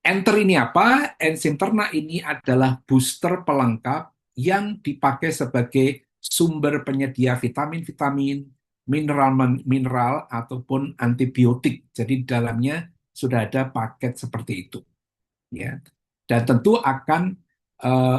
Enter ini apa? Enzim ternak ini adalah booster pelengkap yang dipakai sebagai sumber penyedia vitamin-vitamin, mineral-mineral, ataupun antibiotik. Jadi di dalamnya sudah ada paket seperti itu. Ya. Dan tentu akan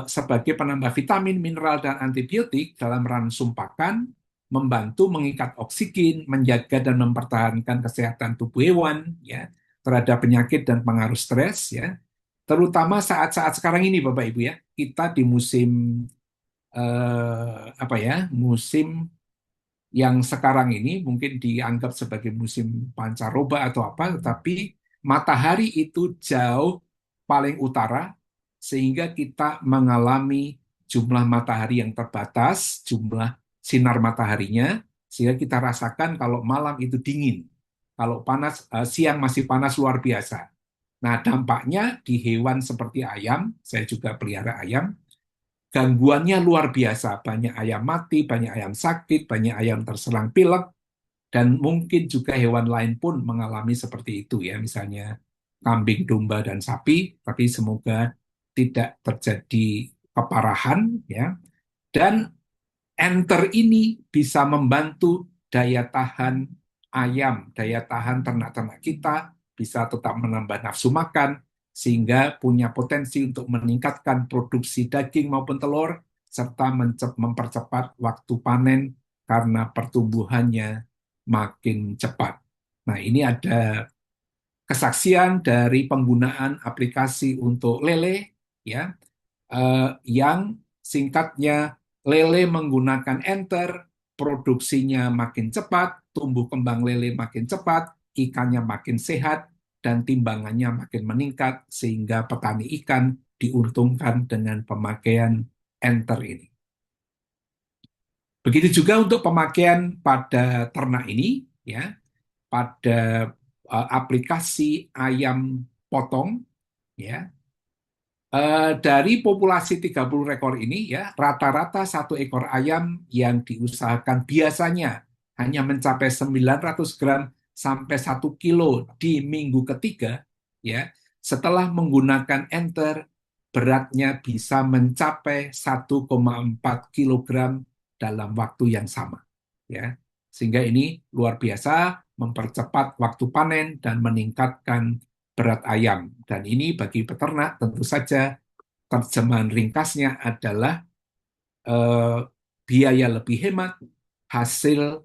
sebagai penambah vitamin, mineral, dan antibiotik dalam ransum pakan, membantu mengikat oksigen, menjaga dan mempertahankan kesehatan tubuh hewan, ya, terhadap penyakit dan pengaruh stres, ya. Terutama saat-saat sekarang ini, Bapak Ibu ya, kita di musim musim yang sekarang ini mungkin dianggap sebagai musim pancaroba atau apa, tetapi matahari itu jauh paling utara, sehingga kita mengalami jumlah matahari yang terbatas, jumlah sinar mataharinya, sehingga kita rasakan kalau malam itu dingin, kalau panas siang masih panas luar biasa. Nah, dampaknya di hewan seperti ayam, saya juga pelihara ayam, gangguannya luar biasa, banyak ayam mati, banyak ayam sakit, banyak ayam terserang pilek, dan mungkin juga hewan lain pun mengalami seperti itu ya, misalnya kambing, domba, dan sapi, tapi semoga tidak terjadi keparahan ya. Dan Enter ini bisa membantu daya tahan ayam, daya tahan ternak-ternak kita, bisa tetap menambah nafsu makan, sehingga punya potensi untuk meningkatkan produksi daging maupun telur, serta mempercepat waktu panen karena pertumbuhannya makin cepat. Nah, ini ada kesaksian dari penggunaan aplikasi untuk lele, ya, yang singkatnya lele menggunakan enter, produksinya makin cepat, tumbuh kembang lele makin cepat, ikannya makin sehat, dan timbangannya makin meningkat, sehingga petani ikan diuntungkan dengan pemakaian enter ini. Begitu juga untuk pemakaian pada ternak ini, ya, pada aplikasi ayam potong, ya. Dari populasi 30 ekor ini, ya, rata-rata satu ekor ayam yang diusahakan biasanya hanya mencapai 900 gram sampai 1 kilo di minggu ketiga, ya, setelah menggunakan enter, beratnya bisa mencapai 1,4 kilogram dalam waktu yang sama, ya. Sehingga ini luar biasa mempercepat waktu panen dan meningkatkan berat ayam. Dan ini bagi peternak tentu saja terjemahan ringkasnya adalah biaya lebih hemat, hasil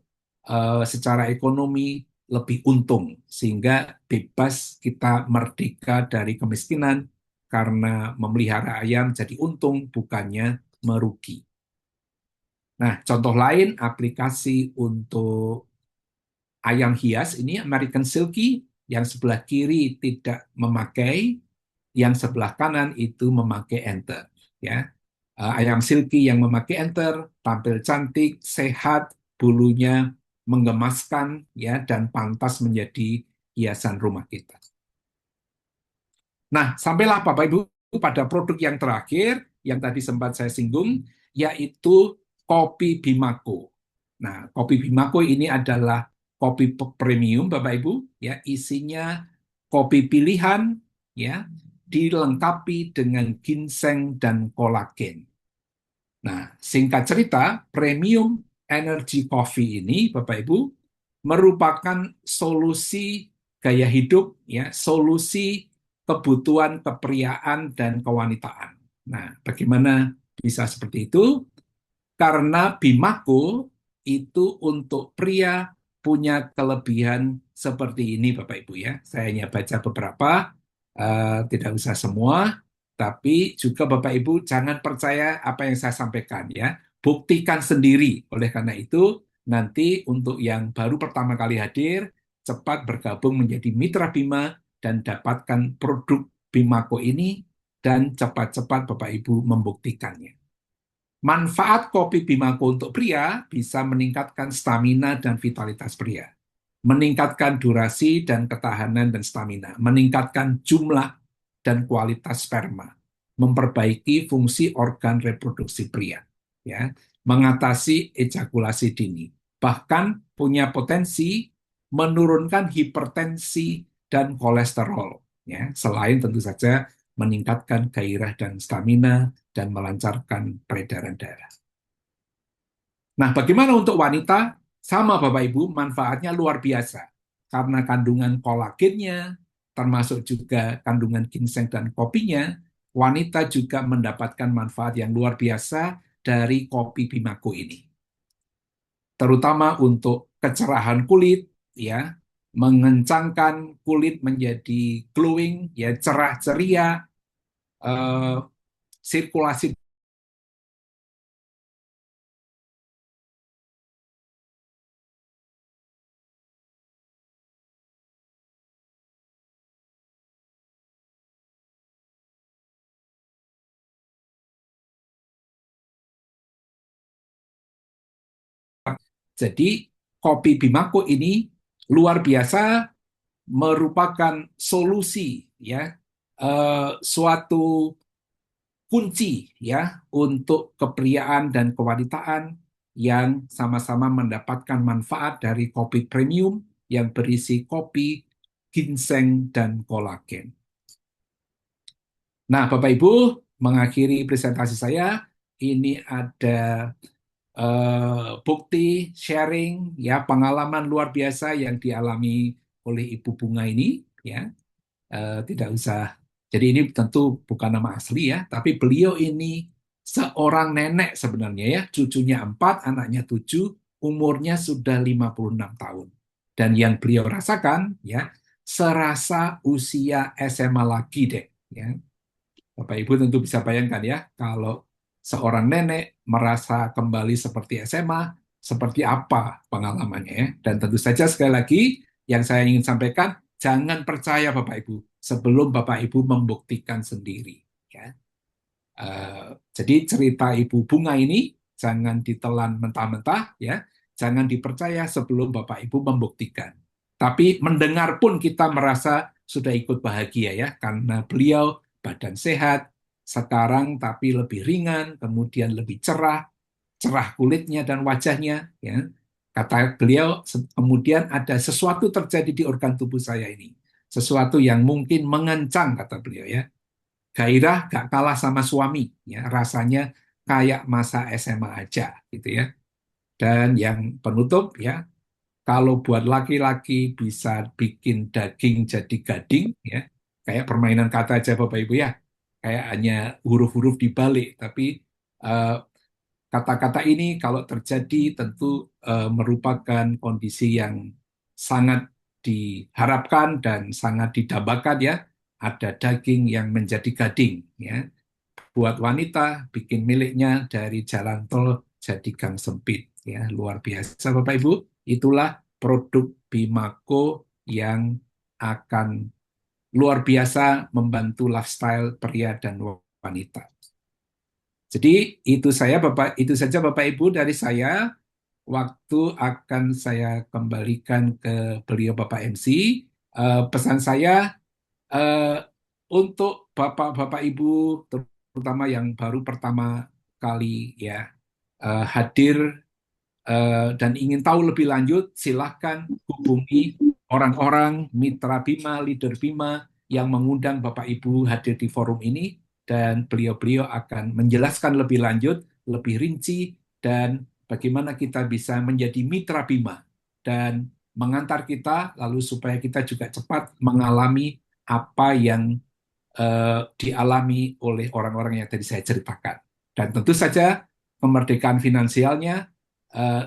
secara ekonomi lebih untung, sehingga bebas kita merdeka dari kemiskinan karena memelihara ayam jadi untung, bukannya merugi. Nah, contoh lain aplikasi untuk ayam hias ini American Silky, yang sebelah kiri tidak memakai, yang sebelah kanan itu memakai enter, ya. Ayam silky yang memakai enter tampil cantik, sehat, bulunya menggemaskan, ya, dan pantas menjadi hiasan rumah kita. Nah, sampailah Bapak Ibu pada produk yang terakhir yang tadi sempat saya singgung, yaitu kopi Bimako. Nah, kopi Bimako ini adalah kopi premium Bapak Ibu, ya, isinya kopi pilihan, ya, dilengkapi dengan ginseng dan kolagen. Nah, singkat cerita, premium energy coffee ini, Bapak Ibu, merupakan solusi gaya hidup, ya, solusi kebutuhan kepriaan dan kewanitaan. Nah, bagaimana bisa seperti itu? Karena Bimako itu untuk pria punya kelebihan seperti ini, Bapak Ibu, ya. Saya hanya baca beberapa, tidak usah semua, tapi juga Bapak Ibu jangan percaya apa yang saya sampaikan, ya. Buktikan sendiri. Oleh karena itu, nanti untuk yang baru pertama kali hadir, cepat bergabung menjadi Mitra Bima dan dapatkan produk Bimako ini dan cepat-cepat Bapak Ibu membuktikannya. Manfaat kopi Bimako untuk pria bisa meningkatkan stamina dan vitalitas pria, meningkatkan durasi dan ketahanan dan stamina, meningkatkan jumlah dan kualitas sperma, memperbaiki fungsi organ reproduksi pria, ya, mengatasi ejakulasi dini, bahkan punya potensi menurunkan hipertensi dan kolesterol, ya, selain tentu saja meningkatkan gairah dan stamina dan melancarkan peredaran darah. Nah, bagaimana untuk wanita? Sama Bapak Ibu, manfaatnya luar biasa. Karena kandungan kolagennya, termasuk juga kandungan ginseng dan kopinya, wanita juga mendapatkan manfaat yang luar biasa dari kopi Bimako ini. Terutama untuk kecerahan kulit, ya, mengencangkan kulit menjadi glowing, ya, cerah ceria, sirkulasi. Jadi kopi Bimako ini luar biasa, merupakan solusi, ya, suatu kunci, ya, untuk kepriaan dan kewanitaan yang sama-sama mendapatkan manfaat dari kopi premium yang berisi kopi, ginseng, dan kolagen. Nah, Bapak Ibu, mengakhiri presentasi saya, ini ada bukti sharing, ya, pengalaman luar biasa yang dialami oleh Ibu Bunga ini, ya. Tidak usah, jadi ini tentu bukan nama asli, ya, tapi beliau ini seorang nenek sebenarnya, ya, cucunya 4, anaknya 7, umurnya sudah 56 tahun. Dan yang beliau rasakan, ya, serasa usia SMA lagi deh. Ya. Bapak Ibu tentu bisa bayangkan ya, kalau seorang nenek merasa kembali seperti SMA, seperti apa pengalamannya ya. Dan tentu saja sekali lagi yang saya ingin sampaikan, jangan percaya Bapak Ibu sebelum Bapak Ibu membuktikan sendiri. Ya. Jadi cerita Ibu Bunga ini jangan ditelan mentah-mentah, ya, jangan dipercaya sebelum Bapak Ibu membuktikan. Tapi mendengar pun kita merasa sudah ikut bahagia ya, karena beliau badan sehat sekarang tapi lebih ringan, kemudian lebih cerah, cerah kulitnya dan wajahnya. Ya. Kata beliau, kemudian ada sesuatu terjadi di organ tubuh saya ini, sesuatu yang mungkin mengencang kata beliau ya. Gairah gak kalah sama suami, ya rasanya kayak masa SMA aja gitu ya. Dan yang penutup ya, kalau buat laki-laki bisa bikin daging jadi gading ya, kayak permainan kata aja Bapak Ibu ya, kayak hanya huruf-huruf dibalik, tapi eh, kata-kata ini kalau terjadi tentu merupakan kondisi yang sangat diharapkan dan sangat didambakan ya, ada daging yang menjadi gading ya. Buat wanita bikin miliknya dari jalan tol jadi gang sempit ya, luar biasa Bapak Ibu. Itulah produk Bimako yang akan luar biasa membantu lifestyle pria dan wanita. Jadi itu saja Bapak Ibu dari saya. Waktu akan saya kembalikan ke beliau Bapak MC. Pesan saya eh, untuk Bapak-Bapak Ibu, terutama yang baru pertama kali ya hadir dan ingin tahu lebih lanjut, silahkan hubungi orang-orang mitra Bima, leader Bima yang mengundang Bapak Ibu hadir di forum ini, dan beliau-beliau akan menjelaskan lebih lanjut, lebih rinci, dan bagaimana kita bisa menjadi mitra Bima dan mengantar kita, lalu supaya kita juga cepat mengalami apa yang dialami oleh orang-orang yang tadi saya ceritakan. Dan tentu saja kemerdekaan finansialnya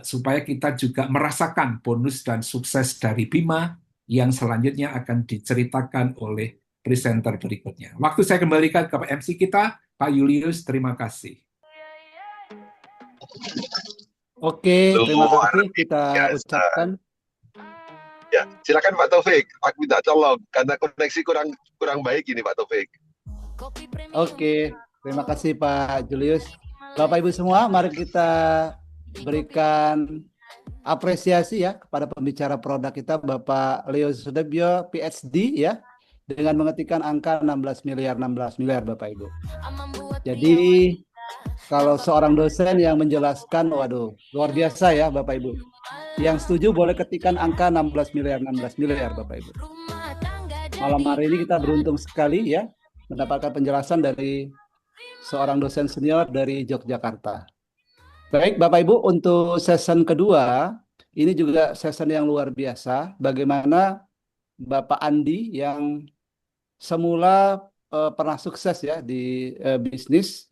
supaya kita juga merasakan bonus dan sukses dari Bima yang selanjutnya akan diceritakan oleh presenter berikutnya. Waktu saya kembalikan ke MC kita, Pak Julius, terima kasih. Oke, terima Luar kasih kita biasa. ucapkan. Ya, silakan Pak Taufik. Aku minta tolong karena koneksi kurang baik ini Pak Taufik. Oke, terima kasih Pak Julius. Bapak Ibu semua, mari kita berikan apresiasi ya kepada pembicara produk kita Bapak Leo Sudebyo PhD ya, dengan mengetikkan angka 16 miliar Bapak Ibu. Jadi kalau seorang dosen yang menjelaskan, waduh, luar biasa ya Bapak Ibu. Yang setuju boleh ketikkan angka 16 miliar Bapak Ibu. Malam hari ini kita beruntung sekali ya mendapatkan penjelasan dari seorang dosen senior dari Yogyakarta. Baik Bapak Ibu, untuk season kedua, ini juga season yang luar biasa. Bagaimana Bapak Andi yang semula pernah sukses ya di bisnis,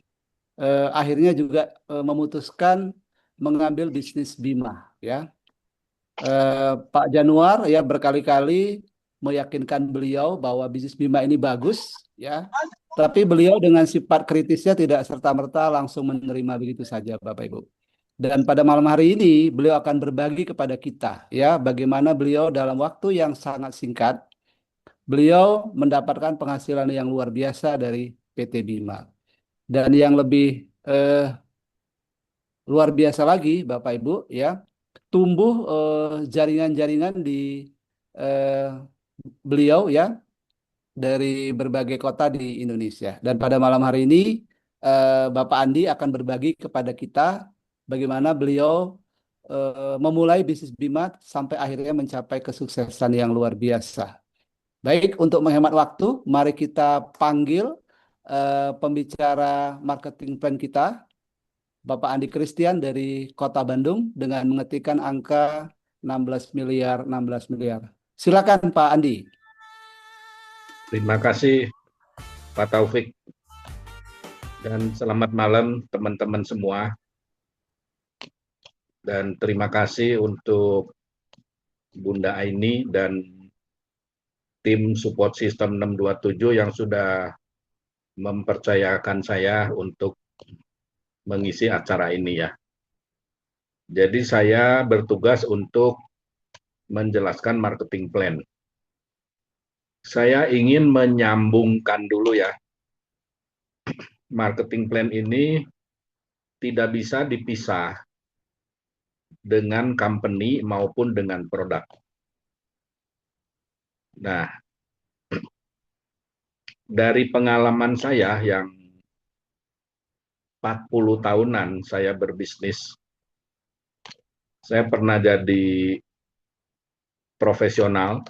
akhirnya juga memutuskan mengambil bisnis Bima ya. Pak Januar ya berkali-kali meyakinkan beliau bahwa bisnis Bima ini bagus ya, tapi beliau dengan sifat kritisnya tidak serta-merta langsung menerima begitu saja Bapak Ibu. Dan pada malam hari ini beliau akan berbagi kepada kita ya bagaimana beliau dalam waktu yang sangat singkat beliau mendapatkan penghasilan yang luar biasa dari PT Bima. Dan yang lebih luar biasa lagi Bapak Ibu ya, tumbuh jaringan-jaringan di beliau ya dari berbagai kota di Indonesia. Dan pada malam hari ini Bapak Andi akan berbagi kepada kita bagaimana beliau memulai bisnis Bima sampai akhirnya mencapai kesuksesan yang luar biasa. Baik, untuk menghemat waktu, mari kita panggil pembicara marketing plan kita, Bapak Andi Christian dari Kota Bandung dengan mengetikkan angka 16 miliar. Silakan Pak Andi. Terima kasih Pak Taufik dan selamat malam teman-teman semua. Dan terima kasih untuk Bunda Aini dan tim support system 627 yang sudah mempercayakan saya untuk mengisi acara ini ya. Jadi saya bertugas untuk menjelaskan marketing plan. Saya ingin menyambungkan dulu ya. Marketing plan ini tidak bisa dipisah dengan company maupun dengan produk. Nah, dari pengalaman saya yang 40 tahunan saya berbisnis, saya pernah jadi profesional,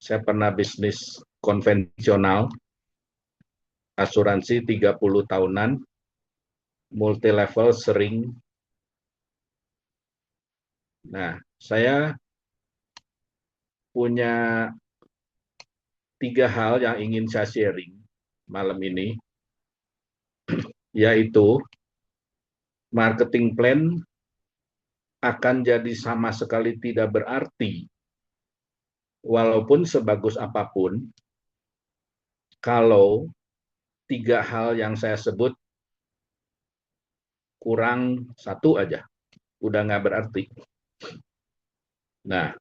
saya pernah bisnis konvensional, asuransi 30 tahunan, multi level sering. Nah, saya punya 3 hal yang ingin saya sharing malam ini, yaitu marketing plan akan jadi sama sekali tidak berarti, walaupun sebagus apapun, kalau 3 hal yang saya sebut kurang 1 aja, udah nggak berarti. Nah,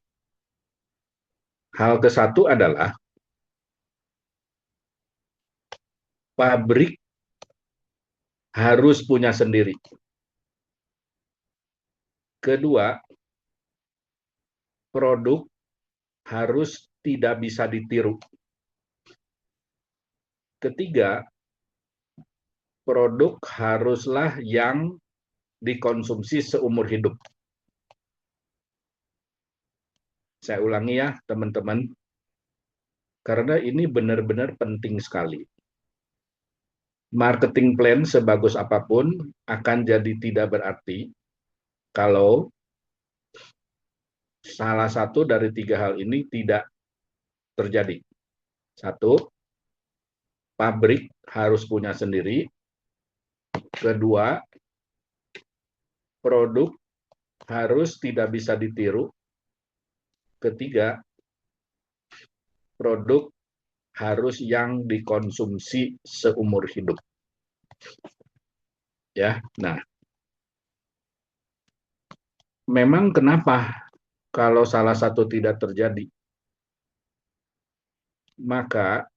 hal ke-1 adalah pabrik harus punya sendiri. Kedua, produk harus tidak bisa ditiru. Ketiga, produk haruslah yang dikonsumsi seumur hidup. Saya ulangi ya, teman-teman, karena ini benar-benar penting sekali. Marketing plan sebagus apapun akan jadi tidak berarti kalau salah satu dari 3 hal ini tidak terjadi. 1, pabrik harus punya sendiri. Kedua, produk harus tidak bisa ditiru. Ketiga, produk harus yang dikonsumsi seumur hidup. Ya, nah, memang kenapa kalau salah satu tidak terjadi, maka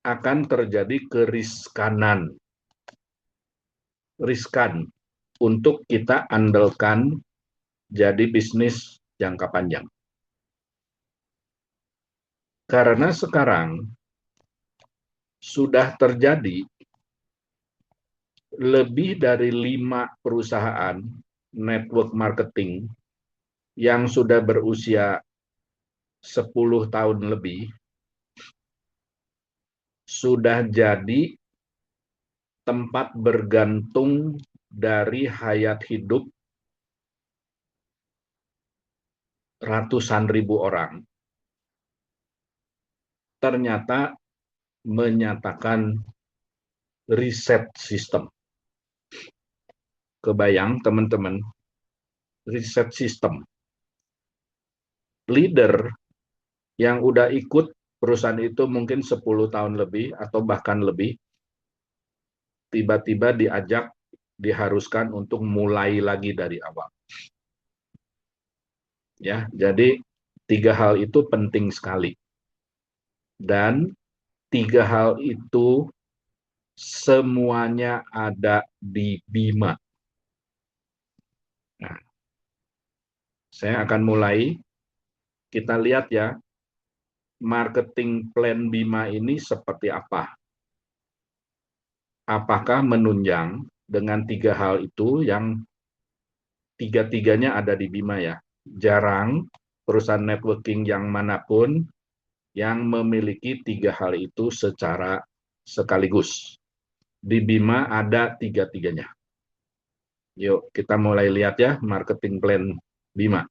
akan terjadi keriskanan, riskan untuk kita andalkan jadi bisnis jangka panjang. Karena sekarang sudah terjadi lebih dari 5 perusahaan network marketing yang sudah berusia 10 tahun lebih, sudah jadi tempat bergantung dari hayat hidup ratusan ribu orang, ternyata menyatakan reset system. Kebayang teman-teman, reset system. Leader yang udah ikut perusahaan itu mungkin 10 tahun lebih atau bahkan lebih, tiba-tiba diharuskan untuk mulai lagi dari awal. Ya, jadi 3 hal itu penting sekali. Dan 3 hal itu semuanya ada di Bima. Nah, saya akan mulai. Kita lihat ya, marketing plan Bima ini seperti apa. Apakah menunjang dengan 3 hal itu yang 3-tiganya ada di Bima ya. Jarang perusahaan networking yang manapun yang memiliki 3 hal itu secara sekaligus. Di Bima ada 3-tiganya. Yuk kita mulai lihat ya marketing plan Bima.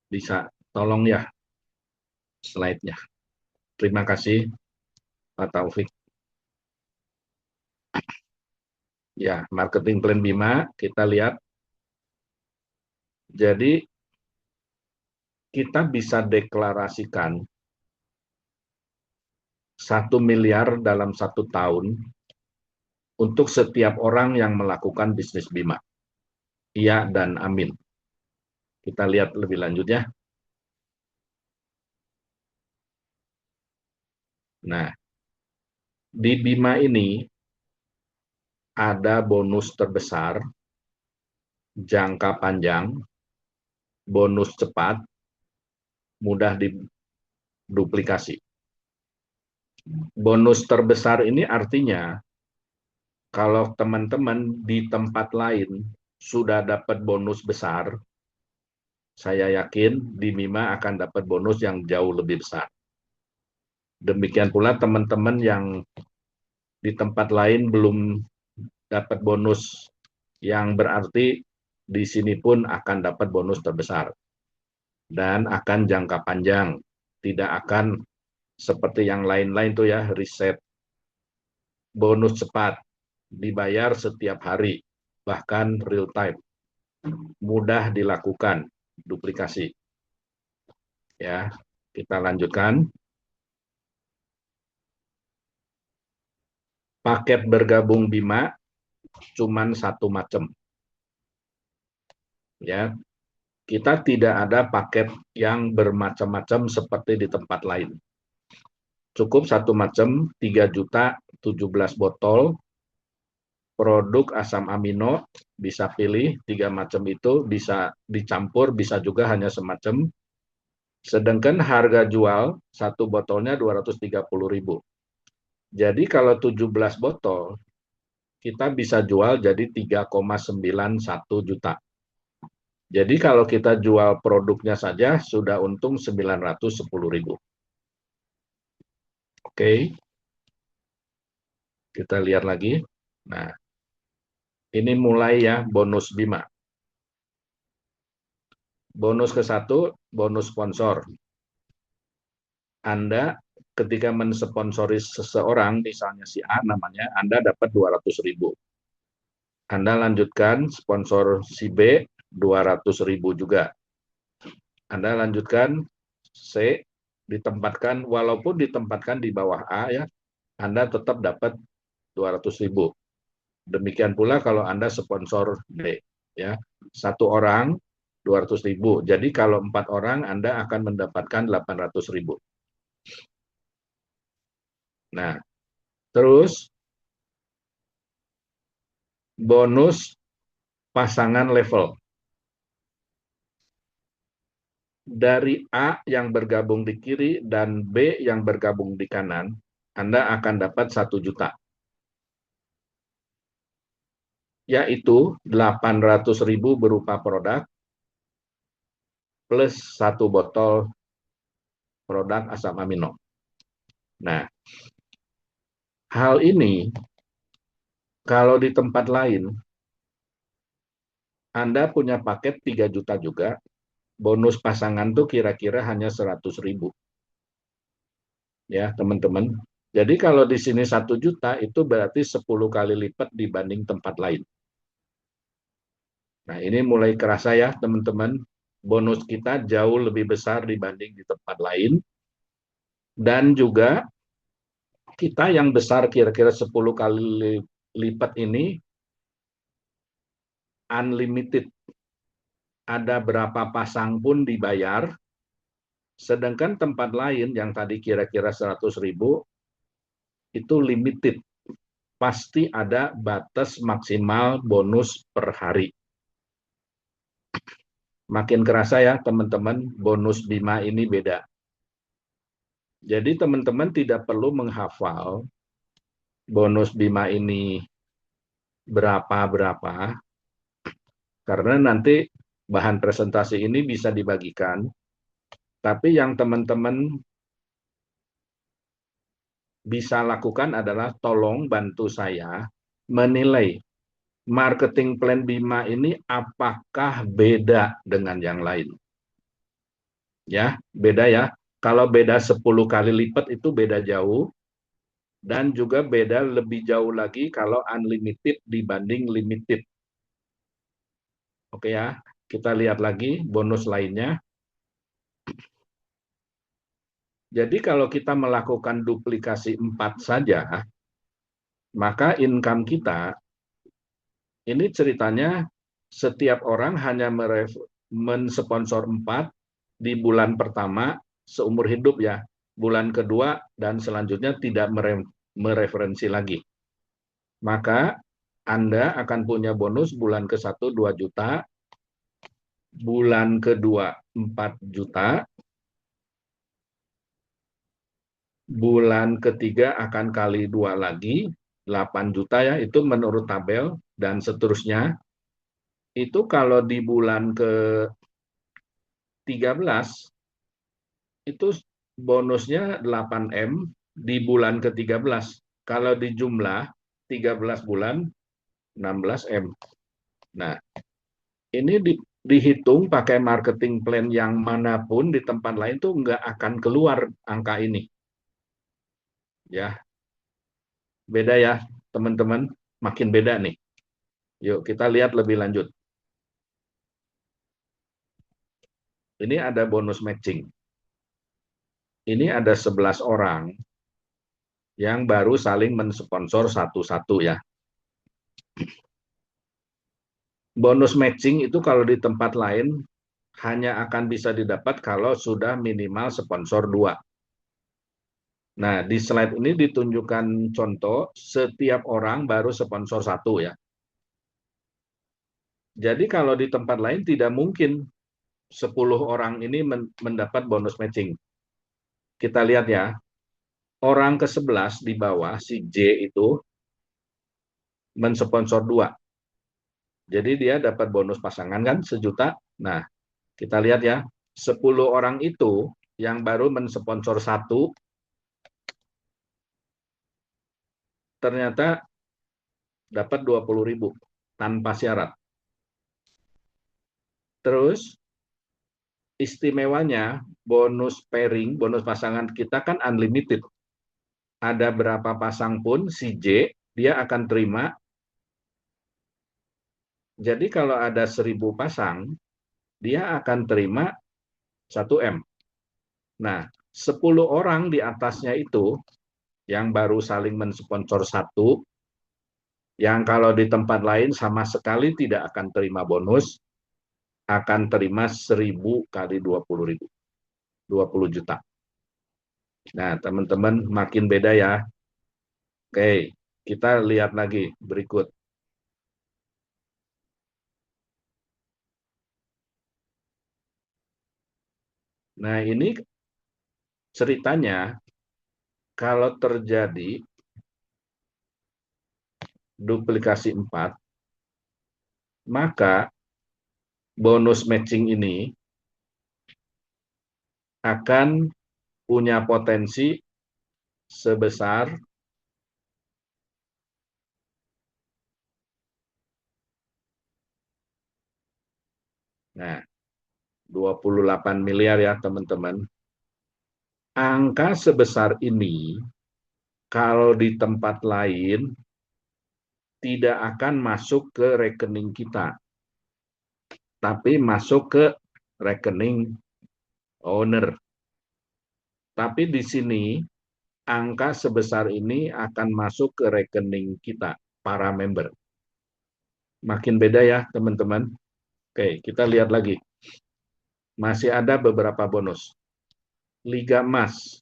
Bisa tolong ya slide-nya. Terima kasih Pak Taufik. Ya, marketing plan Bima, kita lihat. Jadi, kita bisa deklarasikan 1 miliar dalam 1 tahun untuk setiap orang yang melakukan bisnis Bima. Iya dan amin. Kita lihat lebih lanjut ya. Nah, di Bima ini ada bonus terbesar, jangka panjang, bonus cepat, mudah diduplikasi. Bonus terbesar ini artinya kalau teman-teman di tempat lain sudah dapat bonus besar, saya yakin di Bima akan dapat bonus yang jauh lebih besar. Demikian pula teman-teman yang di tempat lain belum dapat bonus yang berarti di sini pun akan dapat bonus terbesar. Dan akan jangka panjang, tidak akan seperti yang lain-lain tuh ya, riset. Bonus cepat, dibayar setiap hari, bahkan real time. Mudah dilakukan, duplikasi. Ya, kita lanjutkan. Paket bergabung Bima cuman satu macam. Ya, kita tidak ada paket yang bermacam-macam seperti di tempat lain. Cukup satu macam, 3 juta 17 botol, produk asam amino, bisa pilih 3 macam itu, bisa dicampur, bisa juga hanya semacam. Sedangkan harga jual satu botolnya 230.000. Jadi kalau 17 botol, kita bisa jual jadi 3,91 juta. Jadi kalau kita jual produknya saja sudah untung 910.000. Oke. Kita lihat lagi. Nah, ini mulai ya bonus Bima. Bonus ke-1, bonus sponsor. Anda ketika mensponsori seseorang, misalnya si A namanya, Anda dapat 200.000. Anda lanjutkan sponsor si B, 200.000 juga. Anda lanjutkan C, ditempatkan, walaupun ditempatkan di bawah A ya, Anda tetap dapat 200.000. Demikian pula kalau Anda sponsor B, ya, 1 orang 200.000. Jadi kalau 4 orang Anda akan mendapatkan 800.000. Nah, terus bonus pasangan level. Dari A yang bergabung di kiri dan B yang bergabung di kanan, Anda akan dapat 1 juta. Yaitu 800.000 berupa produk plus 1 botol produk asam amino. Nah, hal ini kalau di tempat lain, Anda punya paket 3 juta juga, bonus pasangan tuh kira-kira hanya 100.000. Ya, teman-teman. Jadi kalau di sini 1 juta, itu berarti 10 kali lipat dibanding tempat lain. Nah, ini mulai kerasa ya, teman-teman. Bonus kita jauh lebih besar dibanding di tempat lain. Dan juga kita yang besar kira-kira 10 kali lipat ini unlimited. Ada berapa pasang pun dibayar. Sedangkan tempat lain yang tadi kira-kira 100.000 itu limited. Pasti ada batas maksimal bonus per hari. Makin kerasa ya teman-teman, bonus Bima ini beda. Jadi teman-teman tidak perlu menghafal bonus Bima ini berapa-berapa, karena nanti bahan presentasi ini bisa dibagikan, tapi yang teman-teman bisa lakukan adalah tolong bantu saya menilai marketing plan Bima ini apakah beda dengan yang lain. Ya, beda ya. Kalau beda 10 kali lipat itu beda jauh. Dan juga beda lebih jauh lagi kalau unlimited dibanding limited. Oke ya, kita lihat lagi bonus lainnya. Jadi kalau kita melakukan duplikasi 4 saja, maka income kita, ini ceritanya setiap orang hanya mensponsor 4 di bulan pertama seumur hidup ya. Bulan kedua dan selanjutnya tidak mereferensi lagi. Maka Anda akan punya bonus bulan ke-1 2 juta, bulan kedua 4 juta, bulan ketiga akan kali 2 lagi, 8 juta ya, itu menurut tabel, dan seterusnya. Itu kalau di bulan ke-13, itu bonusnya 8M di bulan ke-13. Kalau di jumlah 13 bulan, 16M. Nah, ini dihitung pakai marketing plan yang manapun di tempat lain tuh nggak akan keluar angka ini. Ya, beda ya teman-teman, makin beda nih. Yuk kita lihat lebih lanjut. Ini ada bonus matching. Ini ada 11 orang yang baru saling mensponsor satu-satu ya. Bonus matching itu kalau di tempat lain hanya akan bisa didapat kalau sudah minimal sponsor 2. Nah, di slide ini ditunjukkan contoh setiap orang baru sponsor 1 ya. Jadi kalau di tempat lain tidak mungkin 10 orang ini mendapat bonus matching. Kita lihat ya, orang ke-11 di bawah, si J itu mensponsor 2. Jadi dia dapat bonus pasangan kan 1 juta. Nah, kita lihat ya, 10 orang itu yang baru mensponsor 1, ternyata dapat 20.000 tanpa syarat. Terus istimewanya bonus pairing, bonus pasangan kita kan unlimited. Ada berapa pasang pun si J, dia akan terima. Jadi kalau ada 1.000 pasang, dia akan terima 1M. Nah, 10 orang di atasnya itu, yang baru saling mensponsor 1, yang kalau di tempat lain sama sekali tidak akan terima bonus, akan terima 1.000 kali 20.000. 20 juta. Nah, teman-teman makin beda ya. Oke, kita lihat lagi berikut. Nah, ini ceritanya kalau terjadi duplikasi 4, maka bonus matching ini akan punya potensi sebesar nah 28 miliar ya teman-teman. Angka sebesar ini kalau di tempat lain tidak akan masuk ke rekening kita, tapi masuk ke rekening owner. Tapi di sini angka sebesar ini akan masuk ke rekening kita, para member. Makin beda ya teman-teman. Oke, kita lihat lagi. Masih ada beberapa bonus. Liga Emas.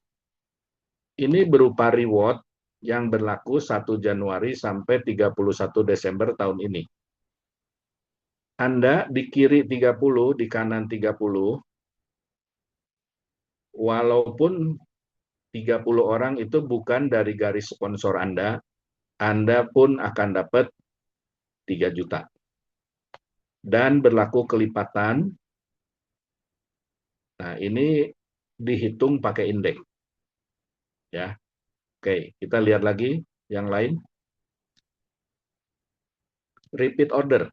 Ini berupa reward yang berlaku 1 Januari sampai 31 Desember tahun ini. Anda di kiri 30, di kanan 30, walaupun 30 orang itu bukan dari garis sponsor Anda pun akan dapat 3 juta. Dan berlaku kelipatan. Nah, ini dihitung pakai indeks. Ya. Oke, kita lihat lagi yang lain. Repeat order.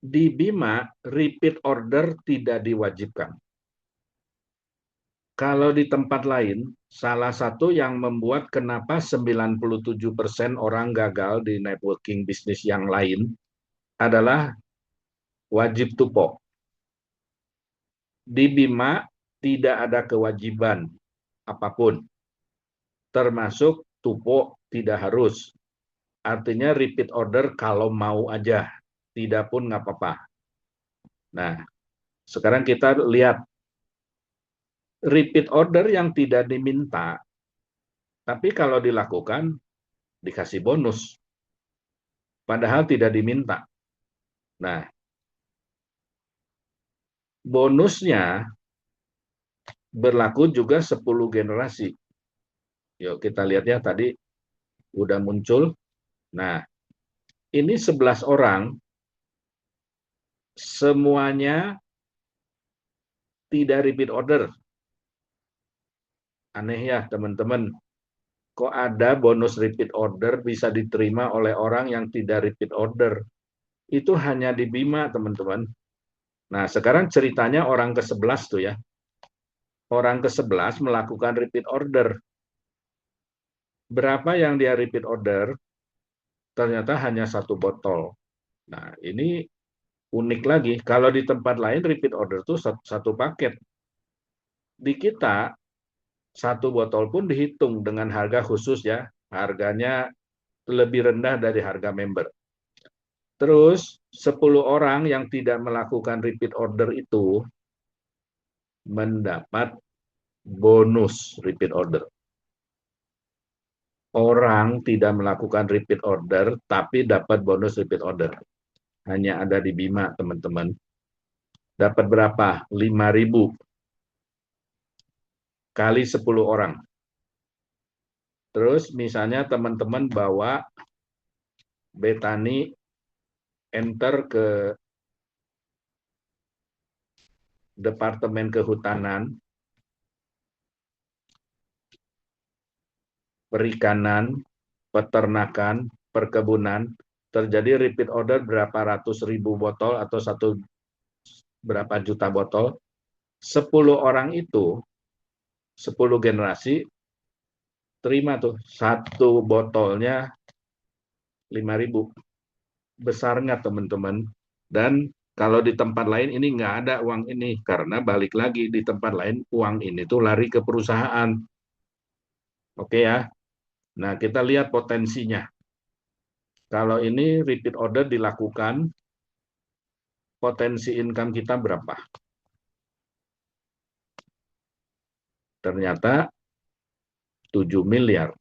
Di Bima, repeat order tidak diwajibkan. Kalau di tempat lain, salah satu yang membuat kenapa 97% orang gagal di networking bisnis yang lain adalah wajib tupo. Di Bima tidak ada kewajiban apapun, termasuk tupo tidak harus. Artinya repeat order kalau mau aja, tidak pun nggak apa-apa. Nah, sekarang kita lihat repeat order yang tidak diminta, tapi kalau dilakukan dikasih bonus, padahal tidak diminta. Nah, bonusnya berlaku juga 10 generasi. Yuk kita lihat ya, tadi udah muncul. Nah, ini 11 orang, semuanya tidak repeat order. Aneh ya teman-teman, kok ada bonus repeat order bisa diterima oleh orang yang tidak repeat order? Itu hanya di Bima teman-teman. Nah sekarang ceritanya orang ke-11 tuh ya. Orang ke-11 melakukan repeat order. Berapa yang dia repeat order? Ternyata hanya 1 botol. Nah ini unik lagi, kalau di tempat lain repeat order tuh 1 paket. Di kita 1 botol pun dihitung dengan harga khusus ya, harganya lebih rendah dari harga member. Terus 10 orang yang tidak melakukan repeat order itu mendapat bonus repeat order. Orang tidak melakukan repeat order tapi dapat bonus repeat order. Hanya ada di Bima teman-teman. Dapat berapa? 5.000 kali 10 orang. Terus misalnya teman-teman bawa Betani enter ke Departemen Kehutanan, Perikanan, Peternakan, Perkebunan, terjadi repeat order berapa ratus ribu botol atau berapa juta botol. 10 orang itu, 10 generasi, terima tuh, 1 botolnya 5.000. Besar nggak teman-teman? Dan kalau di tempat lain ini nggak ada uang ini, karena balik lagi di tempat lain uang ini tuh lari ke perusahaan. Oke ya. Nah kita lihat potensinya. Kalau ini repeat order dilakukan, potensi income kita berapa? Ternyata 7 miliar.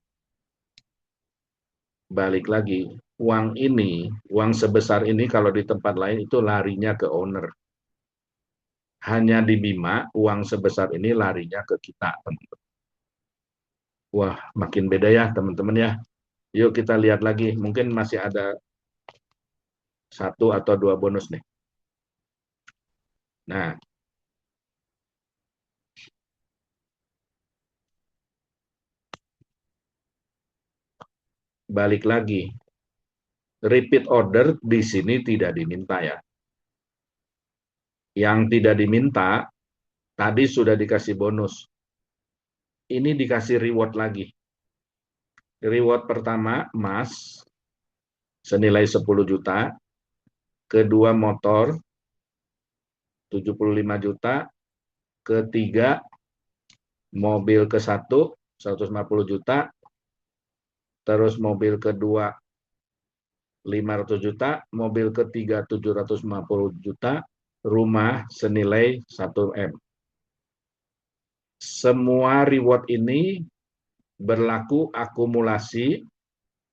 Balik lagi, uang ini, uang sebesar ini kalau di tempat lain itu larinya ke owner. Hanya di Bima, uang sebesar ini larinya ke kita, teman-teman. Wah, makin beda ya, teman-teman ya. Yuk kita lihat lagi, mungkin masih ada 1 atau 2 bonus nih. Nah, balik lagi, repeat order di sini tidak diminta ya. Yang tidak diminta, tadi sudah dikasih bonus. Ini dikasih reward lagi. Reward pertama, emas, senilai 10 juta. Kedua, motor, 75 juta. Ketiga, mobil ke-1, 150 juta. Terus mobil kedua, 500 juta. Mobil ketiga, 750 juta. Rumah senilai 1 M. Semua reward ini berlaku akumulasi,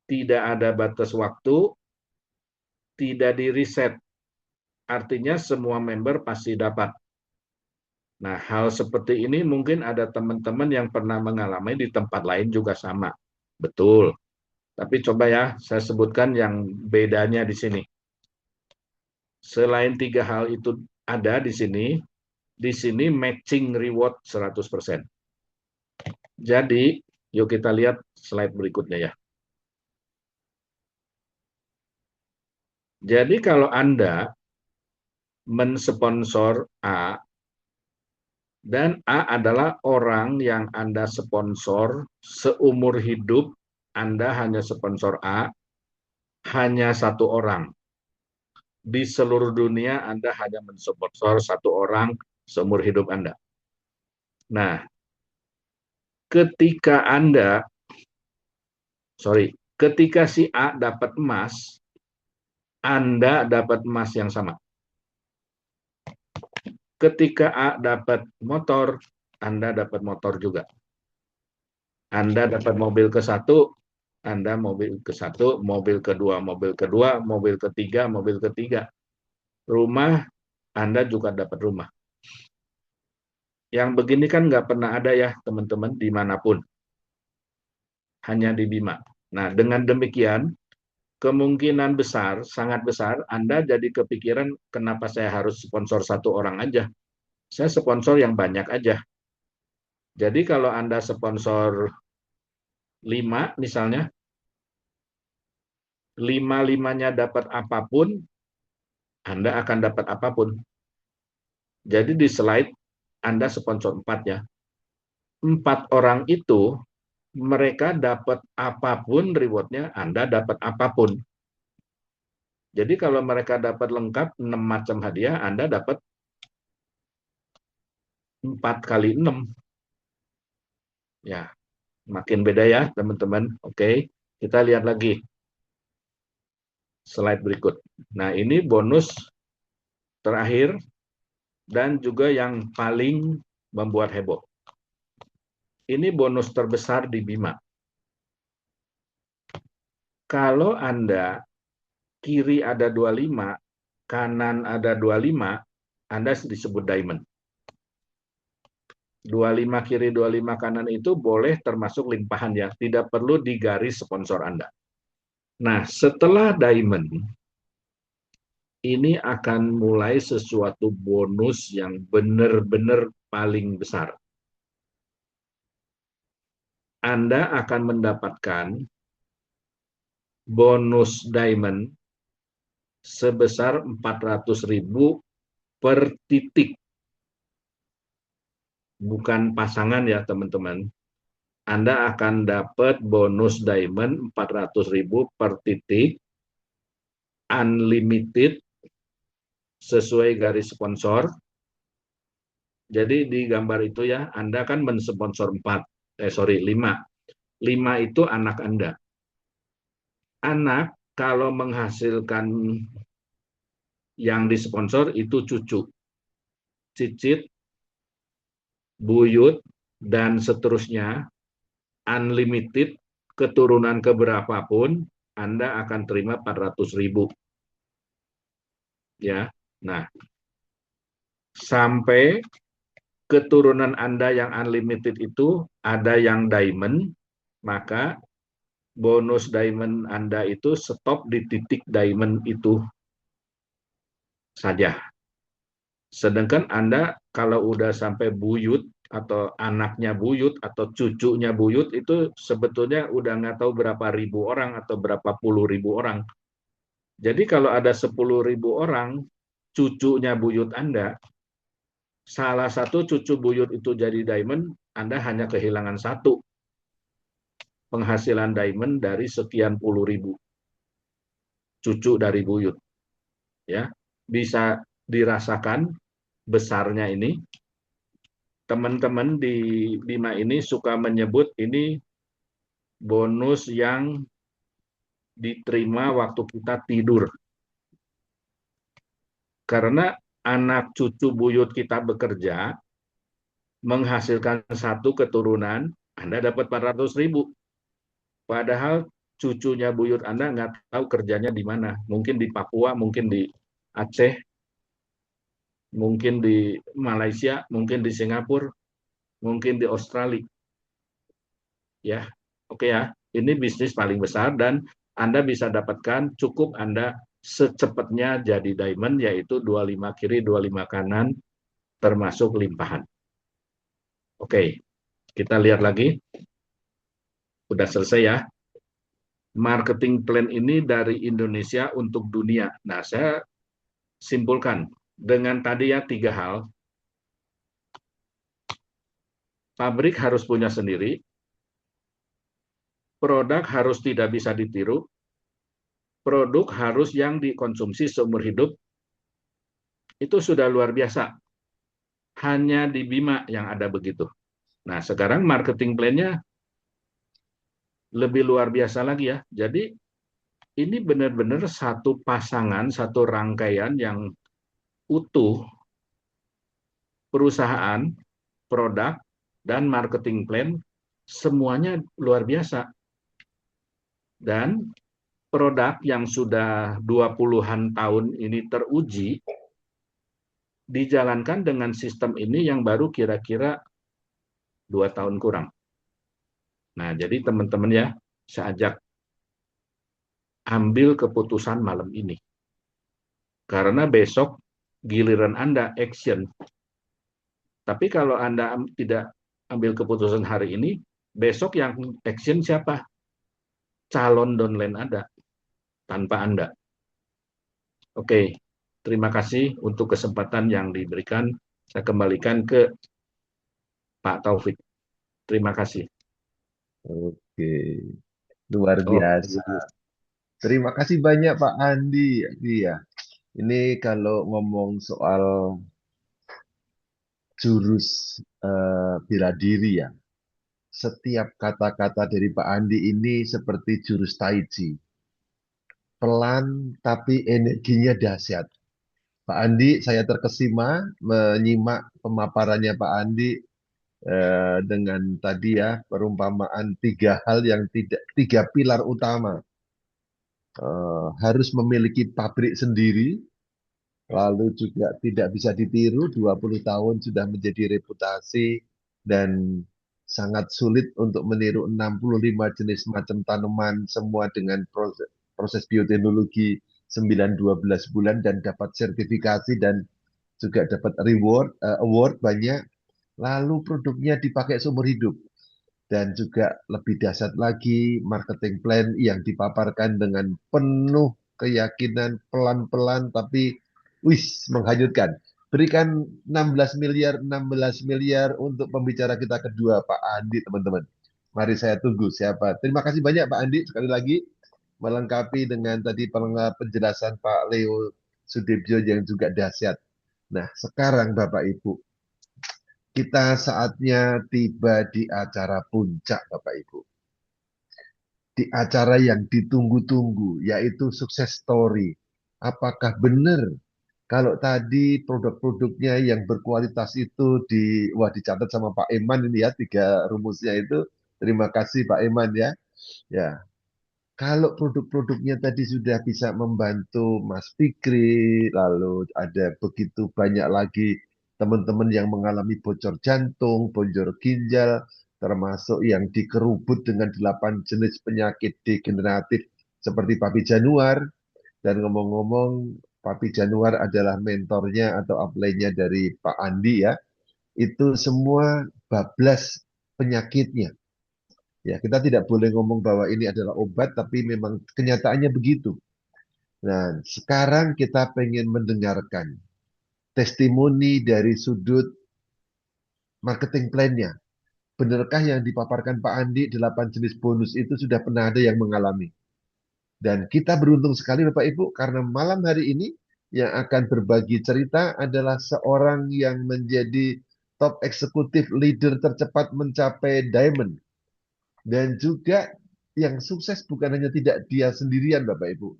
tidak ada batas waktu, tidak di reset. Artinya semua member pasti dapat. Nah, hal seperti ini mungkin ada teman-teman yang pernah mengalami di tempat lain juga sama. Betul. Tapi coba ya, saya sebutkan yang bedanya di sini. Selain 3 hal itu ada di sini matching reward 100%. Jadi, yuk kita lihat slide berikutnya ya. Jadi kalau Anda mensponsor A, Dan A adalah orang yang Anda sponsor seumur hidup, Anda hanya sponsor A, hanya satu orang. Di seluruh dunia Anda hanya mensponsor satu orang seumur hidup Anda. Nah, ketika ketika si A dapat emas, Anda dapat emas yang sama. Ketika A dapat motor, Anda dapat motor juga. Anda dapat mobil ke satu, Anda mobil ke satu, mobil kedua, mobil kedua, mobil ketiga, mobil ketiga. Rumah, Anda juga dapat rumah. Yang begini kan nggak pernah ada ya teman-teman dimanapun. Hanya di Bima. Nah, dengan demikian, kemungkinan besar, sangat besar, Anda jadi kepikiran kenapa saya harus sponsor satu orang aja. Saya sponsor yang banyak aja. Jadi kalau Anda sponsor 5 misalnya, 5-5-nya dapat apapun, Anda akan dapat apapun. Jadi di slide Anda sponsor 4 ya. 4 orang itu, mereka dapat apapun rewardnya, Anda dapat apapun. Jadi kalau mereka dapat lengkap 6 macam hadiah, Anda dapat 4 kali 6. Ya, makin beda ya teman-teman. Oke, kita lihat lagi slide berikut. Nah, ini bonus terakhir dan juga yang paling membuat heboh. Ini bonus terbesar di Bima. Kalau Anda kiri ada 25, kanan ada 25, Anda disebut diamond. 25 kiri, 25 kanan itu boleh termasuk limpahan ya, tidak perlu digaris sponsor Anda. Nah, setelah diamond, ini akan mulai sesuatu bonus yang benar-benar paling besar. Anda akan mendapatkan bonus diamond sebesar 400.000 per titik. Bukan pasangan ya teman-teman. Anda akan dapat bonus diamond 400.000 per titik, unlimited, sesuai garis sponsor. Jadi di gambar itu ya, Anda kan mensponsor 5. 5 itu anak Anda. Anak kalau menghasilkan yang disponsor itu cucu, cicit, buyut, dan seterusnya, unlimited, keturunan keberapapun, Anda akan terima 400.000. Ya, nah, sampai keturunan Anda yang unlimited itu ada yang diamond, maka bonus diamond Anda itu stop di titik diamond itu saja. Sedangkan Anda kalau udah sampai buyut atau anaknya buyut atau cucunya buyut itu sebetulnya udah nggak tahu berapa ribu orang atau berapa puluh ribu orang. Jadi kalau ada 10.000 orang cucunya buyut Anda, salah satu cucu buyut itu jadi diamond, Anda hanya kehilangan satu penghasilan diamond dari sekian puluh ribu cucu dari buyut. Ya, bisa dirasakan besarnya ini. Teman-teman di Bima ini suka menyebut ini bonus yang diterima waktu kita tidur. Karena anak cucu buyut kita bekerja, menghasilkan satu keturunan, Anda dapat 400.000. Padahal cucunya buyut Anda nggak tahu kerjanya di mana. Mungkin di Papua, mungkin di Aceh, mungkin di Malaysia, mungkin di Singapura, mungkin di Australia. Ya, oke ya. Ini bisnis paling besar dan Anda bisa dapatkan cukup Anda secepatnya jadi diamond, yaitu 25 kiri, 25 kanan, termasuk limpahan. Oke, kita lihat lagi. Udah selesai ya. Marketing plan ini dari Indonesia untuk dunia. Nah, saya simpulkan dengan tadi ya 3 hal. pabrik harus punya sendiri, produk harus tidak bisa ditiru, produk harus yang dikonsumsi seumur hidup, itu sudah luar biasa. Hanya di Bima yang ada begitu. Nah, sekarang marketing plan-nya lebih luar biasa lagi ya. Jadi, ini benar-benar satu pasangan, satu rangkaian yang utuh, perusahaan, produk, dan marketing plan, semuanya luar biasa. Dan produk yang sudah 20-an tahun ini teruji, dijalankan dengan sistem ini yang baru kira-kira 2 tahun kurang. Nah, jadi teman-teman ya, saya ajak ambil keputusan malam ini. Karena besok giliran Anda action. Tapi kalau Anda tidak ambil keputusan hari ini, besok yang action siapa? Calon downline ada tanpa Anda. Oke, terima kasih untuk kesempatan yang diberikan. Saya kembalikan ke Pak Taufik. Terima kasih. Oke, luar Oh, biasa. Terima kasih banyak Pak Andi. Iya, ini kalau ngomong soal jurus bela diri ya, setiap kata-kata dari Pak Andi ini seperti jurus Tai Chi. Pelan tapi energinya dahsyat. Pak Andi, saya terkesima menyimak pemaparannya Pak Andi dengan tadi ya perumpamaan tiga hal yang tidak, tiga pilar utama. Harus memiliki pabrik sendiri, lalu juga tidak bisa ditiru, 20 tahun sudah menjadi reputasi, dan sangat sulit untuk meniru 65 jenis macam tanaman, semua dengan proses bioteknologi 9-12 bulan, dan dapat sertifikasi dan juga dapat award banyak, lalu produknya dipakai seumur hidup. Dan juga lebih dahsyat lagi, marketing plan yang dipaparkan dengan penuh keyakinan, pelan-pelan tapi wis menghanyutkan. Berikan 16 miliar, 16 miliar untuk pembicara kita kedua, Pak Andi, teman-teman. Mari saya tunggu siapa. Terima kasih banyak Pak Andi, sekali lagi melengkapi dengan tadi penjelasan Pak Leo Sudibyo yang juga dahsyat. Nah, sekarang Bapak Ibu, kita saatnya tiba di acara puncak, Bapak Ibu. Di acara yang ditunggu-tunggu, yaitu sukses story. Apakah benar kalau tadi produk-produknya yang berkualitas itu dicatat sama Pak Eman ini ya, tiga rumusnya itu. Terima kasih Pak Eman ya. Ya, kalau produk-produknya tadi sudah bisa membantu Mas Fikri, lalu ada begitu banyak lagi teman-teman yang mengalami bocor jantung, bocor ginjal, termasuk yang dikerubut dengan 8 jenis penyakit degeneratif seperti Papi Januar. Dan ngomong-ngomong, Papi Januar adalah mentornya atau upline-nya dari Pak Andi ya. Itu semua bablas penyakitnya. Ya, kita tidak boleh ngomong bahwa ini adalah obat, tapi memang kenyataannya begitu. Nah, sekarang kita pengen mendengarkan testimoni dari sudut marketing plan-nya. Benarkah yang dipaparkan Pak Andi, 8 jenis bonus itu sudah pernah ada yang mengalami? Dan kita beruntung sekali Bapak Ibu, karena malam hari ini yang akan berbagi cerita adalah seorang yang menjadi top eksekutif leader tercepat mencapai diamond. Dan juga yang sukses bukan hanya tidak dia sendirian Bapak Ibu.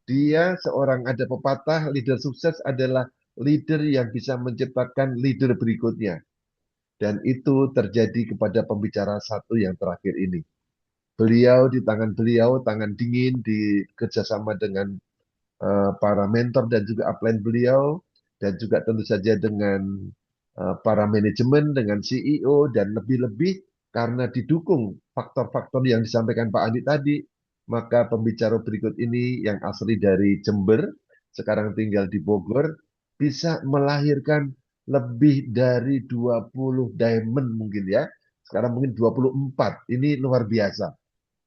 Dia seorang, ada pepatah, leader sukses adalah leader yang bisa menciptakan leader berikutnya. Dan itu terjadi kepada pembicara satu yang terakhir ini. Beliau, di tangan beliau, tangan dingin, di kerjasama dengan para mentor dan juga upline beliau, dan juga tentu saja dengan para manajemen, dengan CEO, dan lebih-lebih karena didukung faktor-faktor yang disampaikan Pak Andi tadi, maka pembicara berikut ini yang asli dari Jember, sekarang tinggal di Bogor, bisa melahirkan lebih dari 20 diamond mungkin ya. Sekarang mungkin 24. Ini luar biasa.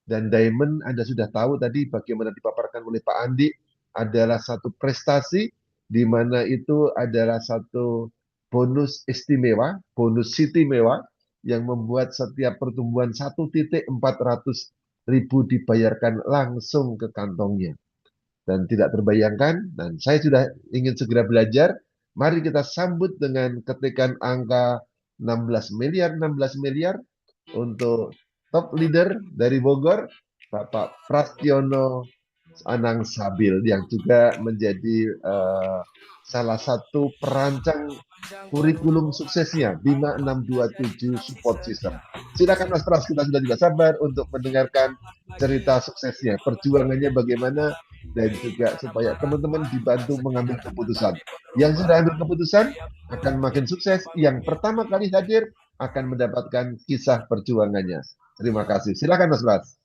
Dan diamond Anda sudah tahu tadi bagaimana dipaparkan oleh Pak Andi, adalah satu prestasi di mana itu adalah satu bonus istimewa, bonus istimewa yang membuat setiap pertumbuhan 1,400.000 dibayarkan langsung ke kantongnya. Dan tidak terbayangkan, dan saya sudah ingin segera belajar, mari kita sambut dengan ketikan angka 16 miliar, 16 miliar untuk top leader dari Bogor, Bapak Prastiono Anang Sabil, yang juga menjadi salah satu perancang kurikulum suksesnya Bima 627 Support System. Silakan Mas Pras, kita sudah tidak sabar untuk mendengarkan cerita suksesnya, perjuangannya bagaimana, dan juga supaya teman-teman dibantu mengambil keputusan. Yang sudah ambil keputusan akan makin sukses, yang pertama kali hadir akan mendapatkan kisah perjuangannya. Terima kasih. Silakan Mas Pras.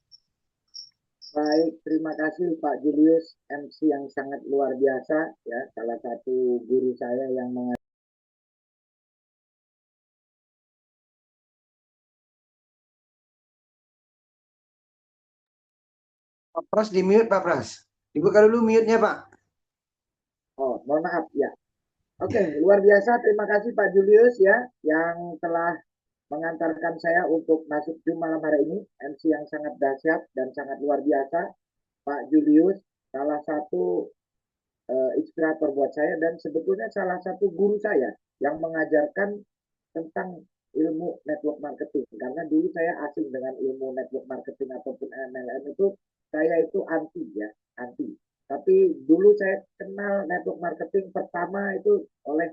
Baik, terima kasih Pak Julius, MC yang sangat luar biasa, ya, salah satu guru saya yang Pak Pras di mute Pak Pras. Dibuka dulu mute-nya Pak. Oh, mohon maaf ya. Oke, luar biasa. Terima kasih Pak Julius ya yang telah mengantarkan saya untuk masuk Zoom malam hari ini. MC yang sangat dahsyat dan sangat luar biasa. Pak Julius salah satu inspirator buat saya dan sebetulnya salah satu guru saya yang mengajarkan tentang ilmu network marketing. Karena dulu saya asing dengan ilmu network marketing ataupun MLM itu, saya itu anti ya, anti. Tapi dulu saya kenal network marketing pertama itu oleh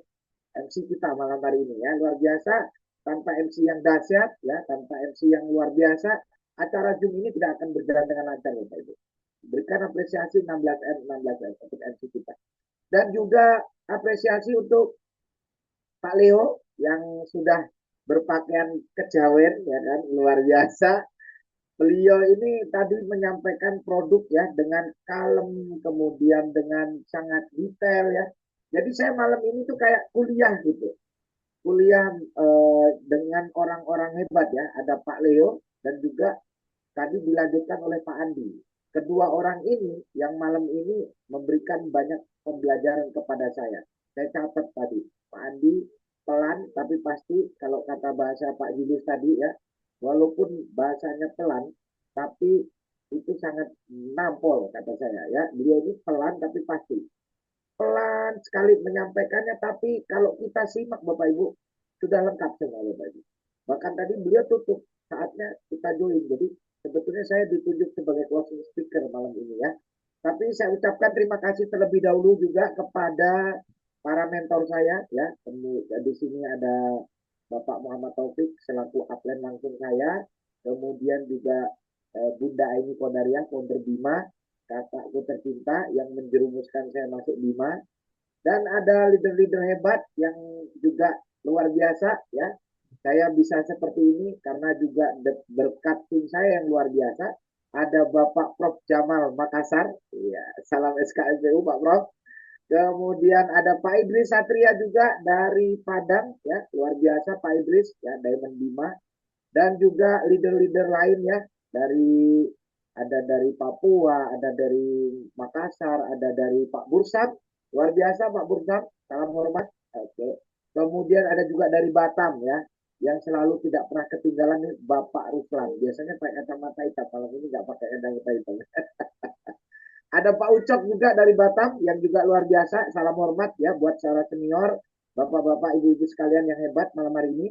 MC kita malam hari ini ya, luar biasa. Tanpa MC yang dahsyat ya, tanpa MC yang luar biasa, acara Zoom ini tidak akan berjalan dengan lancar Bapak Ibu. Berikan apresiasi 16M 16M untuk MC kita. Dan juga apresiasi untuk Pak Leo yang sudah berpakaian kejawen ya kan, luar biasa. Beliau ini tadi menyampaikan produk ya dengan kalem, kemudian dengan sangat detail ya. Jadi saya malam ini tuh kayak kuliah gitu. Kuliah dengan orang-orang hebat ya. Ada Pak Leo dan juga tadi dilanjutkan oleh Pak Andi. Kedua orang ini yang malam ini memberikan banyak pembelajaran kepada saya. Saya catat tadi, Pak Andi pelan tapi pasti, kalau kata bahasa Pak Julius tadi ya, walaupun bahasanya pelan, tapi itu sangat nampol kata saya ya. Beliau ini pelan tapi pasti. Pelan sekali menyampaikannya, tapi kalau kita simak Bapak Ibu, sudah lengkap semua Bapak Ibu. Bahkan tadi beliau tutup, saatnya kita join. Jadi sebetulnya saya ditunjuk sebagai closing speaker malam ini ya. Tapi saya ucapkan terima kasih terlebih dahulu juga kepada para mentor saya ya. Di sini ada Bapak Muhammad Taufik selaku upline langsung saya. Kemudian juga Bunda Aini Kodariah, founder Bima, kakakku tercinta yang menjerumuskan saya masuk Bima. Dan ada leader-leader hebat yang juga luar biasa ya. Saya bisa seperti ini karena juga berkat tim saya yang luar biasa. Ada Bapak Prof Jamal Makassar, ya, salam SKSPU Pak Prof. Kemudian ada Pak Idris Satria juga dari Padang, ya, luar biasa Pak Idris, ya, Diamond Bima. Dan juga leader-leader lain ya, ada dari Papua, ada dari Makassar, ada dari Pak Bursam, luar biasa Pak Bursam, salam hormat. Oke. Kemudian ada juga dari Batam ya, yang selalu tidak pernah ketinggalan nih Bapak Ruslan. Biasanya pakai kacamata hitam, kalau ini nggak pakai kacamata hitam. Ada Pak Ucok juga dari Batam yang juga luar biasa. Salam hormat ya buat para senior, bapak-bapak, ibu-ibu sekalian yang hebat malam hari ini.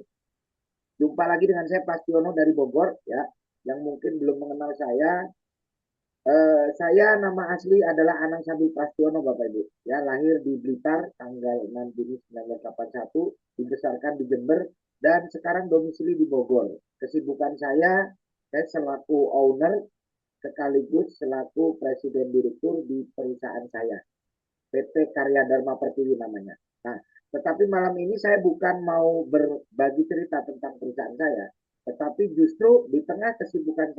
Jumpa lagi dengan saya Prastiono dari Bogor ya, yang mungkin belum mengenal saya. Saya nama asli adalah Anang Sabil Prastiono Bapak Ibu. Ya, lahir di Blitar tanggal 6 Juni 1981, dibesarkan di Jember dan sekarang domisili di Bogor. Kesibukan saya selaku owner sekaligus selaku presiden direktur di perusahaan saya. PT Karya Dharma Pertiwi namanya. Nah, tetapi malam ini saya bukan mau berbagi cerita tentang perusahaan saya, tetapi justru di tengah kesibukan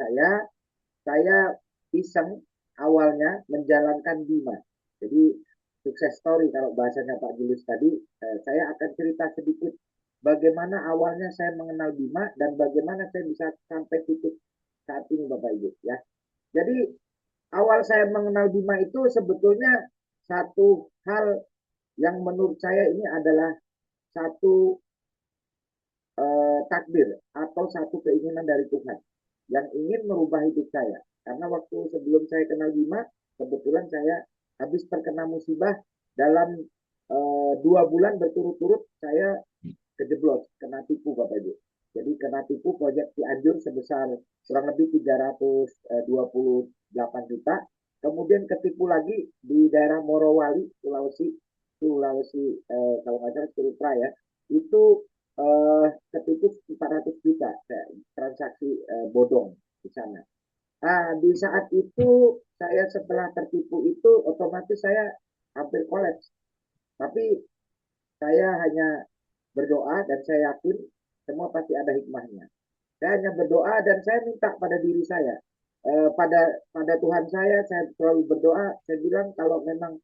saya iseng awalnya menjalankan Bima. Jadi sukses story kalau bahasanya Pak Julius tadi, saya akan cerita sedikit bagaimana awalnya saya mengenal Bima dan bagaimana saya bisa sampai titik saat ini Bapak Ibu ya. Jadi awal saya mengenal Bima itu sebetulnya satu hal yang menurut saya ini adalah satu takdir atau satu keinginan dari Tuhan yang ingin merubah hidup saya. Karena waktu sebelum saya kenal Bima, kebetulan saya habis terkena musibah dalam 2 bulan berturut-turut saya kejeblos, kena tipu Bapak Ibu. Jadi kena tipu proyek Cianjur sebesar kurang lebih 328 juta. Kemudian ketipu lagi di daerah Morowali, Sulawesi kalau nggak salah Sumatera ya. Itu ketipu 400 juta transaksi bodong di sana. Nah, di saat itu saya setelah tertipu itu otomatis saya hampir kolaps. Tapi saya hanya berdoa dan saya yakin semua pasti ada hikmahnya. Saya hanya berdoa dan saya minta pada diri saya, pada Tuhan saya selalu berdoa. Saya bilang kalau memang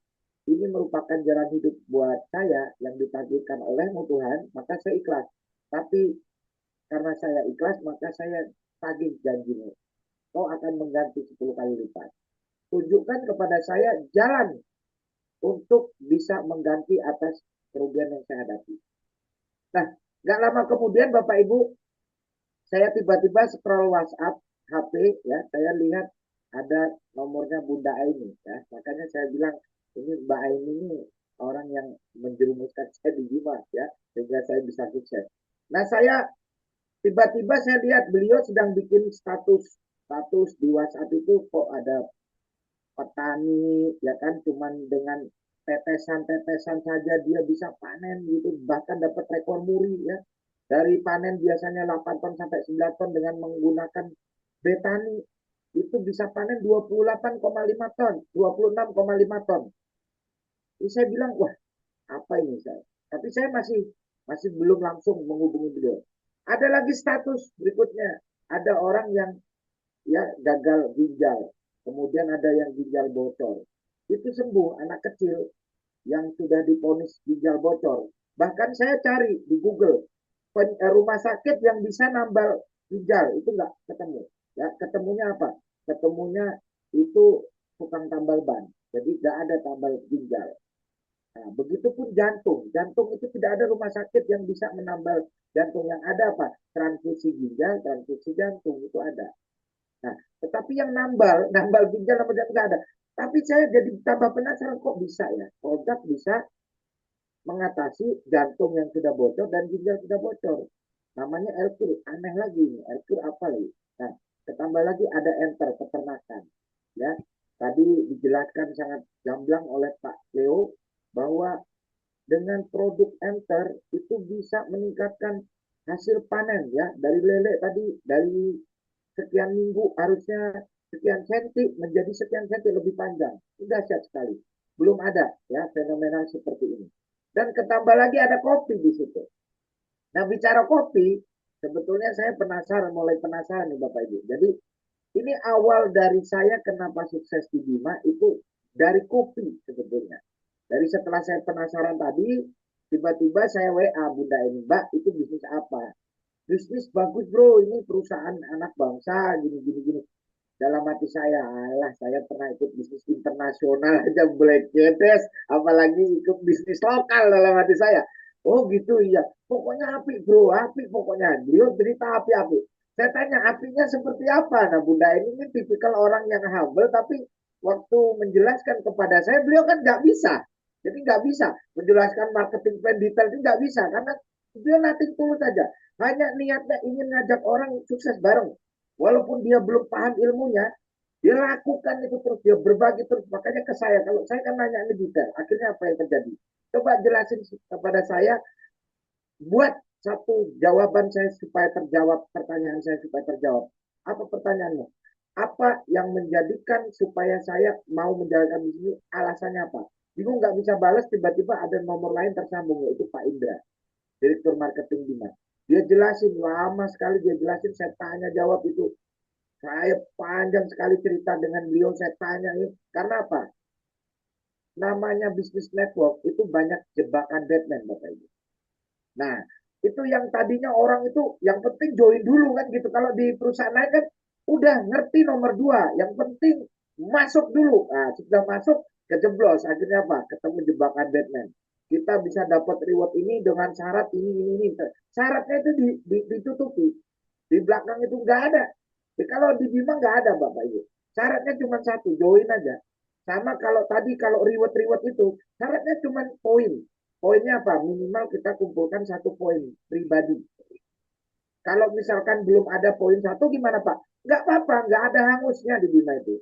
ini merupakan jalan hidup buat saya yang ditakdirkan olehmu Tuhan, maka saya ikhlas. Tapi karena saya ikhlas, maka saya tagih janjimu. Kau akan mengganti 10 kali lipat. Tunjukkan kepada saya jalan untuk bisa mengganti atas kerugian yang saya hadapi. Nah, nggak lama kemudian Bapak Ibu, saya tiba-tiba scroll WhatsApp HP ya, saya lihat ada nomornya Bunda Aini ya. Makanya saya bilang ini Mbak Aini ini orang yang menjerumuskan saya di Bima ya, sehingga saya bisa sukses. Nah, saya tiba-tiba saya lihat beliau sedang bikin status di WhatsApp itu kok ada petani ya kan, cuman dengan tetesan-tetesan saja dia bisa panen gitu, bahkan dapat rekor muri ya. Dari panen biasanya 8 ton sampai 9 ton dengan menggunakan betani itu bisa panen 28,5 ton, 26,5 ton. Jadi saya bilang, wah, apa ini saya? Tapi saya masih belum langsung menghubungi beliau. Ada lagi status berikutnya, ada orang yang ya gagal ginjal, kemudian ada yang ginjal bocor. Itu sembuh, anak kecil yang sudah diponis ginjal bocor. Bahkan saya cari di Google rumah sakit yang bisa nambal ginjal, itu nggak ketemu. Ya, ketemunya apa? Ketemunya itu tukang tambal ban. Jadi nggak ada tambal ginjal. Nah, begitupun jantung. Jantung itu tidak ada rumah sakit yang bisa menambal jantung. Yang ada apa? Transfusi ginjal, transfusi jantung itu ada. Nah, tetapi yang nambal ginjal sama jantung nggak ada. Tapi saya jadi tambah penasaran kok bisa ya, produk bisa mengatasi jantung yang sudah bocor dan ginjal sudah bocor. Namanya Elkur, aneh lagi ini. Elkur apa lagi? Nah, ketambah lagi ada enter peternakan. Ya, tadi dijelaskan sangat gamblang oleh Pak Leo bahwa dengan produk enter itu bisa meningkatkan hasil panen ya, dari lele tadi dari sekian minggu harusnya sekian senti menjadi sekian senti lebih panjang. Sudah dahsyat sekali. Belum ada ya fenomena seperti ini. Dan ketambah lagi ada kopi di situ. Nah, bicara kopi, sebetulnya saya mulai penasaran nih Bapak Ibu. Jadi ini awal dari saya kenapa sukses di Bima itu dari kopi sebetulnya. Dari setelah saya penasaran tadi, tiba-tiba saya WA Bunda ini, Mbak, itu bisnis apa? Bisnis bagus bro, ini perusahaan anak bangsa, gini. Dalam hati saya, alah saya pernah ikut bisnis internasional aja black jedes, apalagi ikut bisnis lokal dalam hati saya. Oh gitu iya, pokoknya api bro, api pokoknya. Beliau cerita api-api. Saya tanya apinya seperti apa? Nah Bunda ini tipikal orang yang humble, tapi waktu menjelaskan kepada saya, beliau kan nggak bisa. Jadi nggak bisa menjelaskan marketing plan detail itu nggak bisa karena dia nating tulus saja. Hanya niatnya ingin ngajak orang sukses bareng. Walaupun dia belum paham ilmunya, dia lakukan itu terus, dia berbagi terus. Makanya ke saya, kalau saya kan nanya ini detail, akhirnya apa yang terjadi? Coba jelasin kepada saya, buat satu jawaban saya supaya terjawab, pertanyaan saya supaya terjawab. Apa pertanyaanmu? Apa yang menjadikan supaya saya mau menjalankan bisnis? Alasannya apa? Bingung nggak bisa balas, tiba-tiba ada nomor lain tersambung, yaitu Pak Indra, Direktur Marketing Bima. Dia jelasin, lama sekali dia jelasin, saya tanya jawab itu. Saya panjang sekali cerita dengan beliau, saya tanya ini. Karena apa? Namanya bisnis network itu banyak jebakan Batman, Bapak Ibu. Nah, itu yang tadinya orang itu, yang penting join dulu kan gitu. Kalau di perusahaan lain kan, udah ngerti nomor 2. Yang penting masuk dulu. Nah, sudah masuk, kejeblos. Akhirnya apa? Ketemu jebakan Batman. kita bisa dapat reward ini dengan syarat ini. Syaratnya itu ditutupi. Di belakang itu nggak ada. Jadi kalau di Bima nggak ada Bapak Ibu. Syaratnya cuma satu, join aja. Sama kalau tadi kalau reward itu syaratnya cuma poin. Poinnya apa? Minimal kita kumpulkan 1 poin pribadi. Kalau misalkan belum ada poin 1 gimana Pak? Nggak apa-apa, nggak ada hangusnya di Bima itu.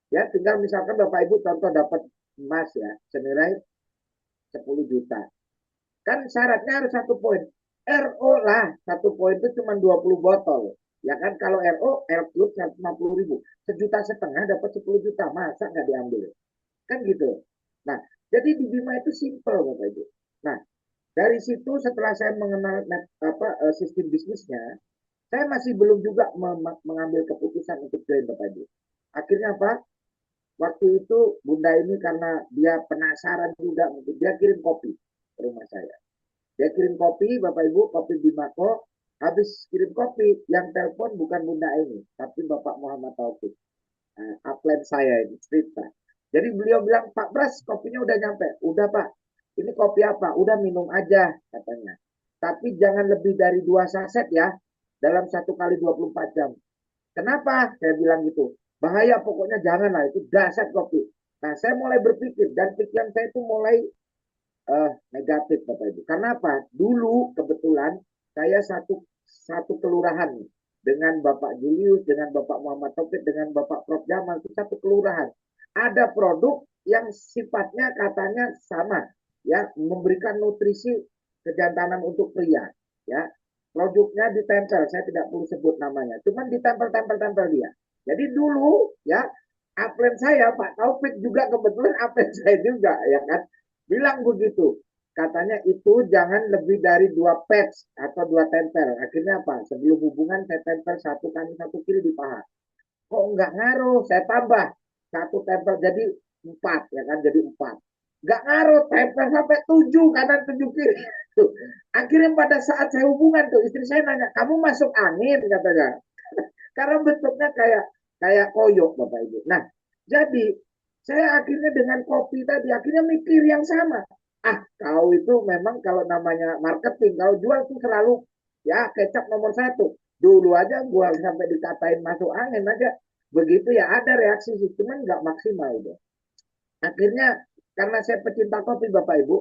Ya, tinggal misalkan Bapak Ibu contoh dapat emas ya, senilai 10 juta. Kan syaratnya harus 1 poin. RO lah, 1 poin itu cuma 20 botol. Ya kan kalau RO, R Club 150.000. 1,5 juta dapat 10 juta. Masa nggak diambil? Kan gitu. Nah, jadi di Bima itu simple Bapak Ibu. Nah, dari situ setelah saya mengenal sistem bisnisnya, saya masih belum juga mengambil keputusan untuk join Bapak Ibu. Akhirnya apa? Waktu itu Bunda ini karena dia penasaran juga, dia kirim kopi ke rumah saya. Dia kirim kopi, Bapak Ibu, kopi Bimako. Habis kirim kopi, yang telepon bukan Bunda ini, tapi Bapak Muhammad Taufik. Upline saya ini, cerita. Jadi beliau bilang, Pak Bras, kopinya udah nyampe. Udah Pak, ini kopi apa? Udah minum aja, katanya. Tapi jangan lebih dari 2 saset ya, dalam 1 kali 24 jam. Kenapa? Saya bilang gitu. Bahaya pokoknya janganlah, itu dahsyat kopi. Nah, saya mulai berpikir, dan pikiran saya itu mulai negatif Bapak Ibu. Karena apa? Dulu kebetulan saya satu kelurahan dengan Bapak Julius, dengan Bapak Muhammad Taufik, dengan Bapak Prof Jamal, itu satu kelurahan. Ada produk yang sifatnya katanya sama, ya, memberikan nutrisi kejantanan untuk pria, ya. Produknya ditempel, saya tidak perlu sebut namanya, cuman ditempel dia. Jadi dulu, ya, upline saya Pak Taufik juga kebetulan upline saya juga, ya kan, bilang begitu. Katanya itu jangan lebih dari 2 patch atau 2 tempel. Akhirnya apa? Sebelum hubungan saya tempel 1 kanan 1 kiri di paha. Kok nggak ngaruh? Saya tambah 1 tempel jadi 4, ya kan? Jadi 4. Nggak ngaruh, tempel sampai 7 kanan 7 kiri. Tuh. Akhirnya pada saat saya hubungan tuh istri saya nanya, kamu masuk angin katanya. Karena bentuknya kayak koyok Bapak Ibu. Nah, jadi saya akhirnya dengan kopi tadi akhirnya mikir yang sama. Kau itu memang kalau namanya marketing, kalau jual tuh selalu ya kecap nomor 1. Dulu aja gua sampai dikatain masuk angin aja. Begitu ya ada reaksi sih, cuman nggak maksimal itu. Akhirnya karena saya pecinta kopi Bapak Ibu,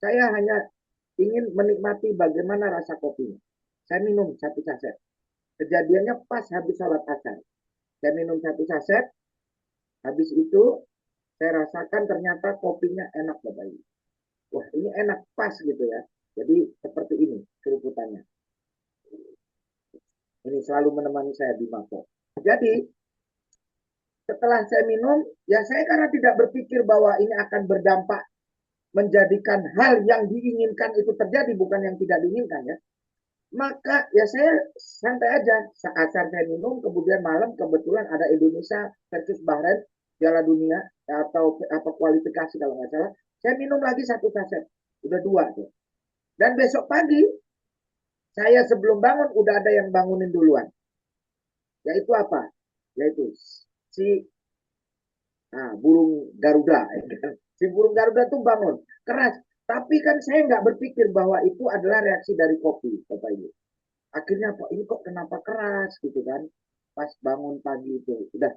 saya hanya ingin menikmati bagaimana rasa kopinya. Saya minum 1 saset. Kejadiannya pas habis sholat asar. Saya minum 1 saset, habis itu saya rasakan ternyata kopinya enak Bapak Ibu. Wah ini enak pas gitu ya. Jadi seperti ini keruputannya. Ini selalu menemani saya di Mako. Jadi setelah saya minum, ya saya karena tidak berpikir bahwa ini akan berdampak menjadikan hal yang diinginkan itu terjadi, bukan yang tidak diinginkan ya. Maka ya saya santai aja. Saat saya minum, kemudian malam kebetulan ada Indonesia versus Bahrain, Piala Dunia atau kualifikasi kalau nggak salah. Saya minum lagi 1 saset. Udah 2 tuh. Dan besok pagi, saya sebelum bangun, udah ada yang bangunin duluan. Yaitu apa? Yaitu si burung Garuda. Si burung Garuda tuh bangun. Keras. Tapi kan saya nggak berpikir bahwa itu adalah reaksi dari kopi, Bapak Ibu. Akhirnya, ini kok kenapa keras gitu kan. Pas bangun pagi itu. Udah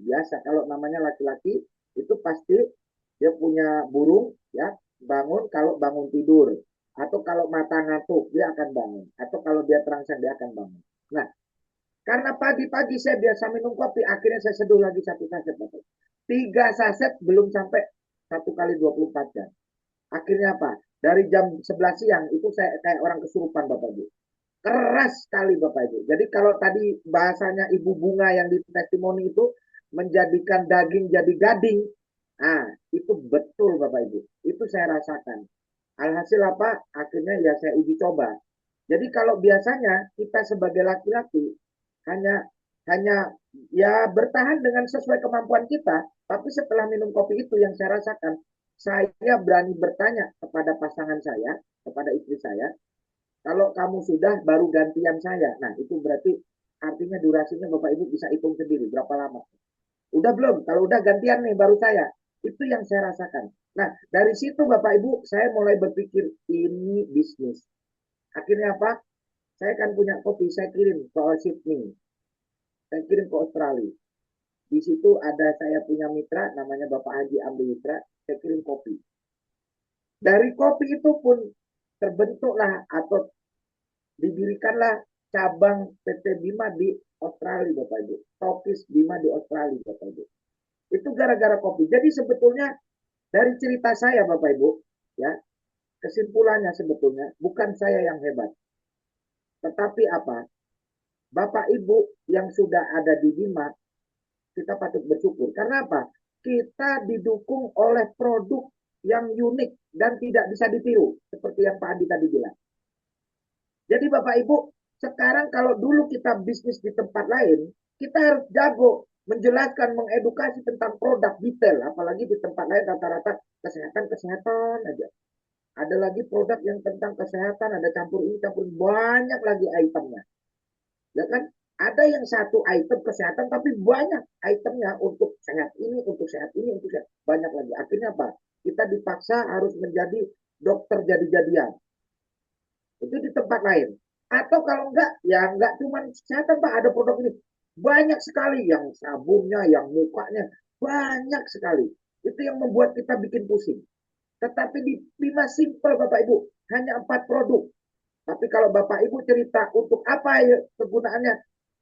biasa. Kalau namanya laki-laki, itu pasti dia punya burung ya bangun kalau bangun tidur atau kalau mata ngantuk dia akan bangun atau kalau dia terangsang dia akan bangun. Nah, karena pagi-pagi saya biasa minum kopi, akhirnya saya seduh lagi 1 saset Bapak. 3 saset belum sampai 1 kali 24 jam. Akhirnya apa? Dari jam 11 siang itu saya kayak orang kesurupan Bapak Ibu. Keras sekali Bapak Ibu. Jadi kalau tadi bahasanya Ibu Bunga yang di testimoni itu menjadikan daging jadi gading. Itu betul Bapak Ibu. Itu saya rasakan. Alhasil apa? Akhirnya ya saya uji coba. Jadi kalau biasanya kita sebagai laki-laki hanya ya bertahan dengan sesuai kemampuan kita, tapi setelah minum kopi itu yang saya rasakan, saya berani bertanya kepada pasangan saya, kepada istri saya, kalau kamu sudah baru gantian saya. Nah, itu berarti artinya durasinya Bapak Ibu bisa hitung sendiri berapa lama. Udah belum? Kalau udah gantian nih baru saya. Itu yang saya rasakan. Nah, dari situ Bapak Ibu, saya mulai berpikir ini bisnis. Akhirnya apa? Saya kan punya kopi, saya kirim ke Sydney, saya kirim ke Australia. Di situ ada saya punya mitra, namanya Bapak Haji Amri Mitra, saya kirim kopi. Dari kopi itu pun terbentuklah atau didirikanlah cabang PT Bima di Australia, Bapak Ibu. Tokis Bima di Australia, Bapak Ibu. Itu gara-gara kopi. Jadi sebetulnya dari cerita saya, Bapak Ibu, ya, kesimpulannya sebetulnya bukan saya yang hebat. Tetapi apa? Bapak Ibu yang sudah ada di Bima, kita patut bersyukur. Karena apa? Kita didukung oleh produk yang unik dan tidak bisa ditiru. Seperti yang Pak Andi tadi bilang. Jadi Bapak Ibu, sekarang kalau dulu kita bisnis di tempat lain, kita harus jago menjelaskan, mengedukasi tentang produk detail. Apalagi di tempat lain rata-rata kesehatan aja. Ada lagi produk yang tentang kesehatan, ada campur ini, campur ini. Banyak lagi itemnya. Ya kan? Ada yang satu item kesehatan, tapi banyak itemnya untuk sehat ini, untuk sehat ini, untuk sehat. Banyak lagi. Akhirnya apa? Kita dipaksa harus menjadi dokter jadi-jadian. Itu di tempat lain. Atau kalau enggak, ya enggak cuma kesehatan, Pak. Ada produk ini. Banyak sekali yang sabunnya, yang mukanya. Banyak sekali. Itu yang membuat kita bikin pusing. Tetapi di Bima simple, Bapak Ibu. Hanya 4 produk. Tapi kalau Bapak Ibu cerita untuk apa ya kegunaannya,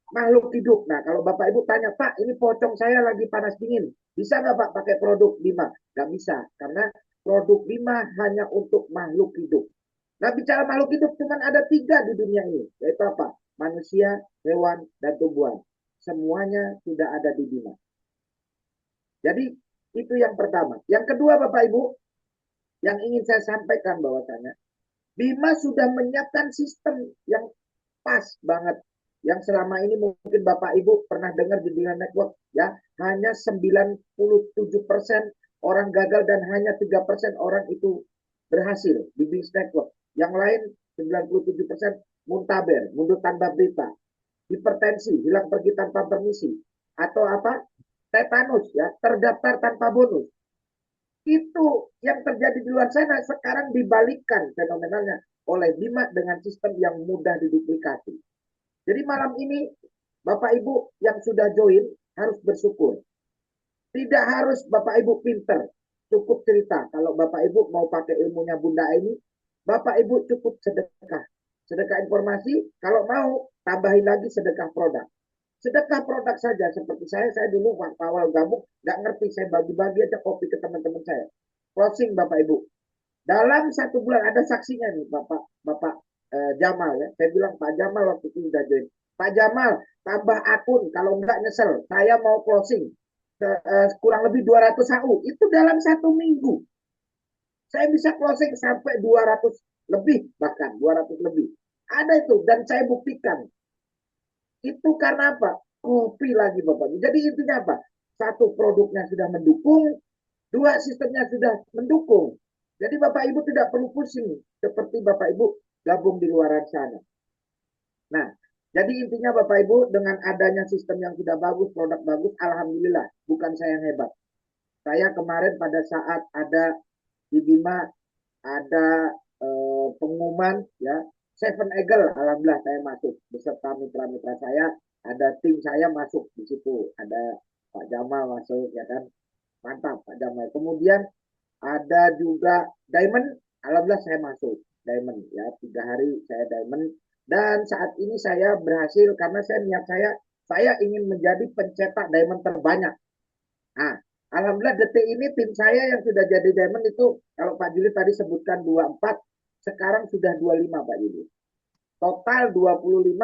makhluk hidup. Nah, kalau Bapak Ibu tanya, Pak, ini pocong saya lagi panas dingin. Bisa nggak Pak pakai produk Bima? Nggak bisa. Karena produk Bima hanya untuk makhluk hidup. Nah, bicara makhluk hidup, cuma ada 3 di dunia ini. Yaitu apa? Manusia, hewan, dan tumbuhan. Semuanya sudah ada di Bima. Jadi, itu yang pertama. Yang kedua, Bapak Ibu, yang ingin saya sampaikan bahwasanya, Bima sudah menyiapkan sistem yang pas banget. Yang selama ini mungkin Bapak Ibu pernah dengar di Bima Network, ya, hanya 97% orang gagal dan hanya 3% orang itu berhasil di Bima Network. Yang lain 97% muntaber, mundur tanpa berita, hipertensi, hilang pergi tanpa permisi, atau apa? Tetanus, ya, terdaftar tanpa bonus. Itu yang terjadi di luar sana sekarang dibalikkan fenomenalnya oleh Bima dengan sistem yang mudah diduplikasi. Jadi malam ini Bapak Ibu yang sudah join harus bersyukur. Tidak harus Bapak Ibu pinter, cukup cerita. Kalau Bapak Ibu mau pakai ilmunya Bunda ini, Bapak Ibu cukup sedekah. Sedekah informasi, kalau mau tambahin lagi sedekah produk. Sedekah produk saja, seperti saya dulu waktu awal gabung, nggak ngerti, saya bagi-bagi aja kopi ke teman-teman saya. Closing Bapak Ibu. Dalam 1 bulan ada saksinya nih Bapak Jamal ya. Saya bilang Pak Jamal waktu itu udah join. Pak Jamal, tambah akun, kalau nggak nyesel. Saya mau closing. Kurang lebih 200 HU. Itu dalam 1 minggu. Saya bisa closing sampai 200 lebih, bahkan 200 lebih. Ada itu, dan saya buktikan. Itu karena apa? Kopi lagi Bapak. Jadi intinya apa? 1, produknya sudah mendukung. 2, sistemnya sudah mendukung. Jadi Bapak Ibu tidak perlu pusing seperti Bapak Ibu gabung di luar sana. Nah, jadi intinya Bapak Ibu dengan adanya sistem yang sudah bagus, produk bagus, alhamdulillah, bukan saya yang hebat. Saya kemarin pada saat ada di Bima ada pengumuman ya, Seven Eagle, alhamdulillah saya masuk beserta mitra-mitra saya, ada tim saya masuk di situ, ada Pak Jamal masuk ya kan, mantap Pak Jamal. Kemudian ada juga Diamond, alhamdulillah saya masuk Diamond ya, 3 hari saya Diamond, dan saat ini saya berhasil karena saya niat saya ingin menjadi pencetak Diamond terbanyak. Nah, alhamdulillah detik ini tim saya yang sudah jadi Diamond itu, kalau Pak Juli tadi sebutkan 24, sekarang sudah 25 Pak Juli. Total 25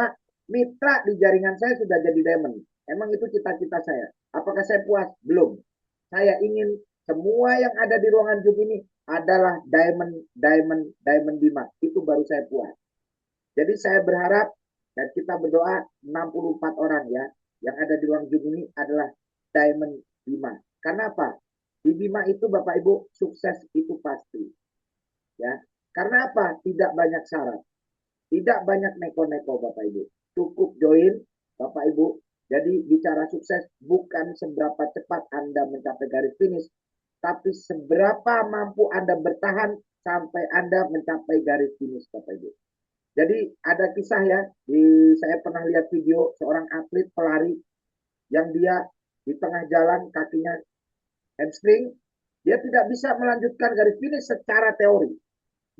mitra di jaringan saya sudah jadi Diamond. Emang itu cita-cita saya. Apakah saya puas? Belum. Saya ingin semua yang ada di ruangan Zoom ini adalah Diamond Bima. Itu baru saya puas. Jadi saya berharap dan kita berdoa 64 orang ya yang ada di ruang Zoom ini adalah Diamond Bima. Karena apa? Di Bima itu Bapak Ibu sukses itu pasti. Ya. Karena apa? Tidak banyak syarat. Tidak banyak neko-neko Bapak Ibu. Cukup join Bapak Ibu. Jadi bicara sukses bukan seberapa cepat Anda mencapai garis finish, tapi seberapa mampu Anda bertahan sampai Anda mencapai garis finish, Bapak Ibu. Jadi ada kisah ya, saya pernah lihat video seorang atlet pelari yang dia di tengah jalan kakinya hamstring, dia tidak bisa melanjutkan garis finish secara teori.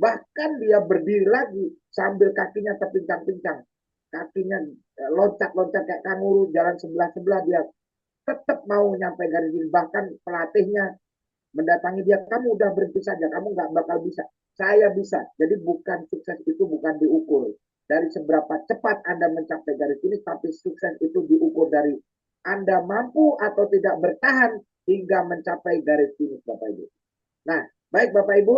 Bahkan dia berdiri lagi sambil kakinya terpincang-pincang, kakinya loncat-loncat kayak kanguru, jalan sebelah-sebelah, dia tetap mau nyampe garis finish. Bahkan pelatihnya mendatangi dia, kamu udah berhenti saja, kamu nggak bakal bisa. Saya bisa. Jadi bukan sukses itu bukan diukur dari seberapa cepat Anda mencapai garis finish, tapi sukses itu diukur dari Anda mampu atau tidak bertahan hingga mencapai garis finish, Bapak Ibu. Nah, baik Bapak Ibu,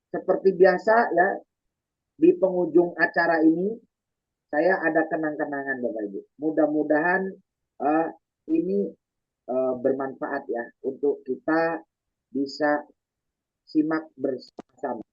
seperti biasa ya, di penghujung acara ini saya ada kenang-kenangan Bapak Ibu. Mudah-mudahan ini bermanfaat ya untuk kita bisa simak bersama.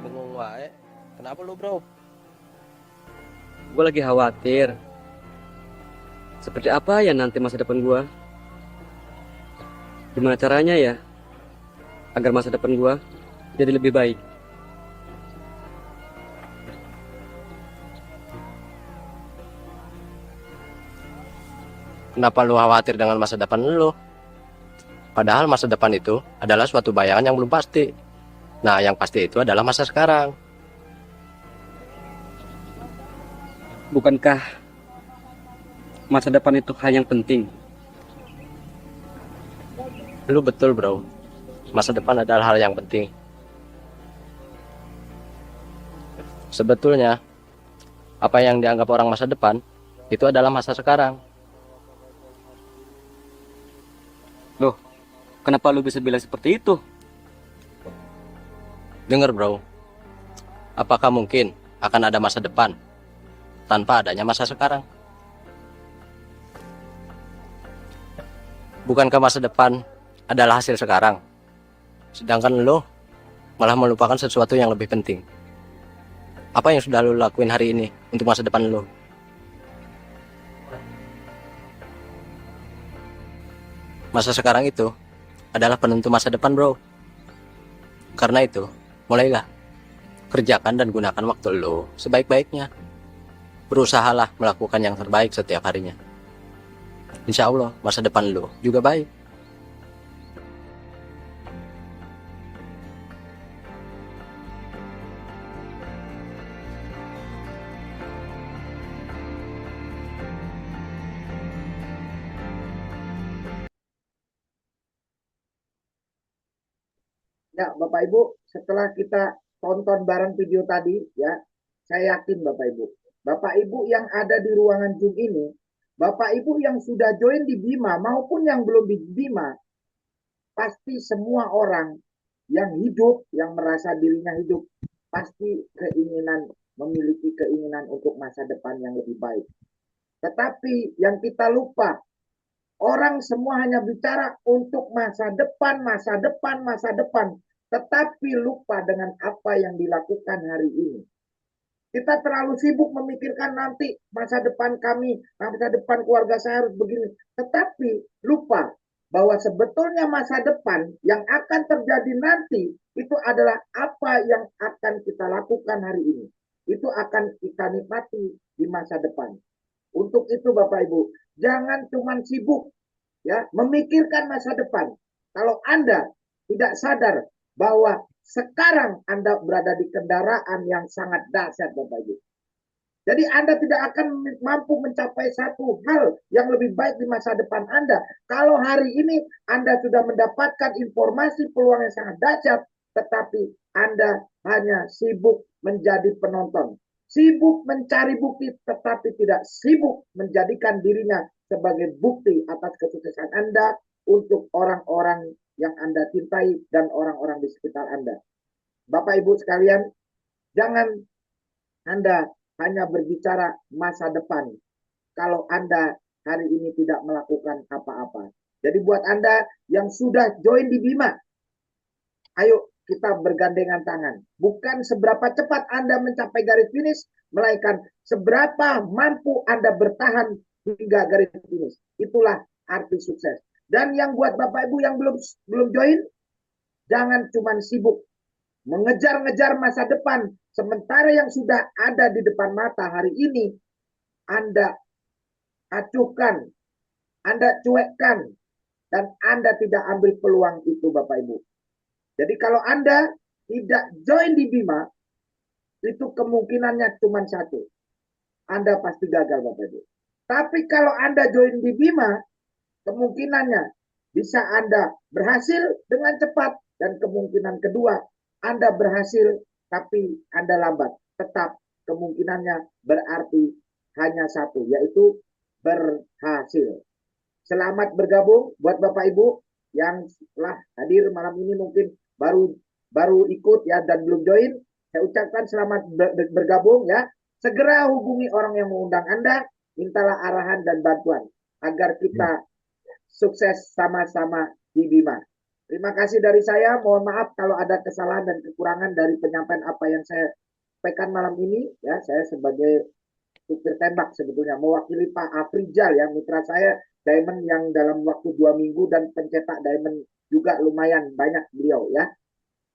Bengong wae. Kenapa lu, Bro? Gue lagi khawatir. Seperti apa ya nanti masa depan gue? Gimana caranya ya agar masa depan gue jadi lebih baik? Kenapa lu khawatir dengan masa depan lu? Padahal masa depan itu adalah suatu bayangan yang belum pasti. Nah, yang pasti itu adalah masa sekarang. Bukankah masa depan itu hal yang penting? Lu betul, Bro. Masa depan adalah hal yang penting. Sebetulnya, apa yang dianggap orang masa depan itu adalah masa sekarang. Loh, kenapa lu bisa bilang seperti itu? Dengar, Bro. Apakah mungkin akan ada masa depan tanpa adanya masa sekarang? Bukankah masa depan adalah hasil sekarang? Sedangkan lo malah melupakan sesuatu yang lebih penting. Apa yang sudah lo lakuin hari ini untuk masa depan lo? Masa sekarang itu adalah penentu masa depan, Bro. Karena itu, mulailah kerjakan dan gunakan waktu lo sebaik-baiknya. Berusahalah melakukan yang terbaik setiap harinya. Insya Allah masa depan lo juga baik. Ya, Bapak Ibu, setelah kita tonton bareng video tadi, ya, saya yakin Bapak Ibu. Bapak Ibu yang ada di ruangan Zoom ini, Bapak Ibu yang sudah join di Bima maupun yang belum di Bima, pasti semua orang yang hidup, yang merasa dirinya hidup, pasti memiliki keinginan untuk masa depan yang lebih baik. Tetapi yang kita lupa, orang semua hanya bicara untuk masa depan, masa depan, masa depan. Tetapi lupa dengan apa yang dilakukan hari ini. Kita terlalu sibuk memikirkan nanti masa depan kami, masa depan keluarga saya harus begini. Tetapi lupa bahwa sebetulnya masa depan yang akan terjadi nanti itu adalah apa yang akan kita lakukan hari ini. Itu akan kita nikmati di masa depan. Untuk itu Bapak Ibu, jangan cuma sibuk ya memikirkan masa depan. Kalau Anda tidak sadar bahwa sekarang Anda berada di kendaraan yang sangat dahsyat Bapak Ibu. Jadi Anda tidak akan mampu mencapai satu hal yang lebih baik di masa depan Anda. Kalau hari ini Anda sudah mendapatkan informasi peluang yang sangat dahsyat, tetapi Anda hanya sibuk menjadi penonton. Sibuk mencari bukti, tetapi tidak sibuk menjadikan dirinya sebagai bukti atas kesuksesan Anda untuk orang-orang yang Anda cintai dan orang-orang di sekitar Anda. Bapak Ibu sekalian, jangan Anda hanya berbicara masa depan kalau Anda hari ini tidak melakukan apa-apa. Jadi buat Anda yang sudah join di Bima, ayo kita bergandengan tangan. Bukan seberapa cepat Anda mencapai garis finish, melainkan seberapa mampu Anda bertahan hingga garis finish. Itulah arti sukses. Dan yang buat Bapak Ibu yang belum join, jangan cuma sibuk mengejar-ngejar masa depan, sementara yang sudah ada di depan mata hari ini, Anda acuhkan, Anda cuekkan, dan Anda tidak ambil peluang itu Bapak Ibu. Jadi kalau Anda tidak join di Bima, itu kemungkinannya cuma satu. Anda pasti gagal Bapak Ibu. Tapi kalau Anda join di Bima, kemungkinannya bisa Anda berhasil dengan cepat. Dan kemungkinan kedua, Anda berhasil tapi Anda lambat. Tetap kemungkinannya berarti hanya satu, yaitu berhasil. Selamat bergabung buat Bapak Ibu yang telah hadir malam ini, mungkin baru ikut ya dan belum join. Saya ucapkan selamat bergabung ya. Segera hubungi orang yang mengundang Anda, mintalah arahan dan bantuan agar kita sukses sama-sama di Bima. Terima kasih dari saya. Mohon maaf kalau ada kesalahan dan kekurangan dari penyampaian apa yang saya sampaikan malam ini. Ya, saya sebagai supir tembak sebetulnya mewakili Pak Afrizal ya, mitra saya diamond yang dalam waktu 2 minggu dan pencetak diamond juga lumayan banyak beliau ya.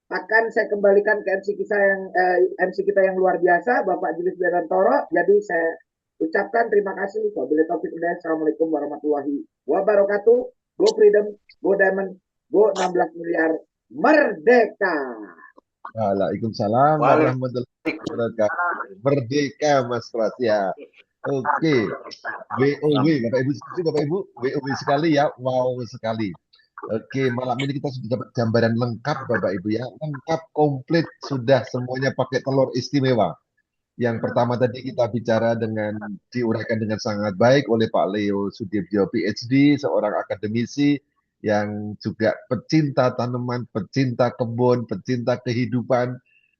Akan saya kembalikan ke MC kita yang luar biasa, Bapak Julius Bedantoro. Jadi saya ucapkan terima kasih. Wabillahi taufiq hidayah. Assalamualaikum warahmatullahi wabarakatuh. Go Freedom, go Diamond, go 16 miliar, merdeka. Waalaikumsalam warahmatullahi wabarakatuh. Merdeka Mas Pras ya. Oke. WOW Bapak Ibu setuju Bapak Ibu? WOW sekali ya. Wow sekali. Oke, malam ini kita sudah dapat gambaran lengkap Bapak Ibu ya. Lengkap, komplit, sudah semuanya pakai telur istimewa. Yang pertama tadi kita bicara diuraikan dengan sangat baik oleh Pak Leo Sudibyo PhD, seorang akademisi yang juga pecinta tanaman, pecinta kebun, pecinta kehidupan.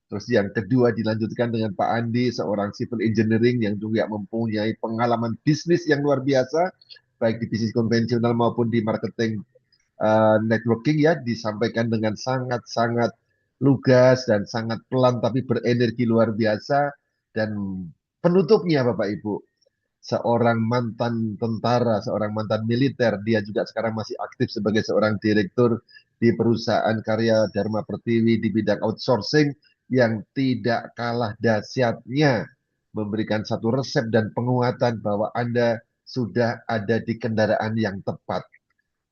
Terus yang kedua dilanjutkan dengan Pak Andi, seorang civil engineering yang juga mempunyai pengalaman bisnis yang luar biasa, baik di bisnis konvensional maupun di marketing networking ya, disampaikan dengan sangat-sangat lugas dan sangat pelan tapi berenergi luar biasa. Dan penutupnya Bapak Ibu, seorang mantan tentara, seorang mantan militer, dia juga sekarang masih aktif sebagai seorang direktur di perusahaan karya Dharma Pertiwi di bidang outsourcing yang tidak kalah dahsyatnya memberikan satu resep dan penguatan bahwa Anda sudah ada di kendaraan yang tepat.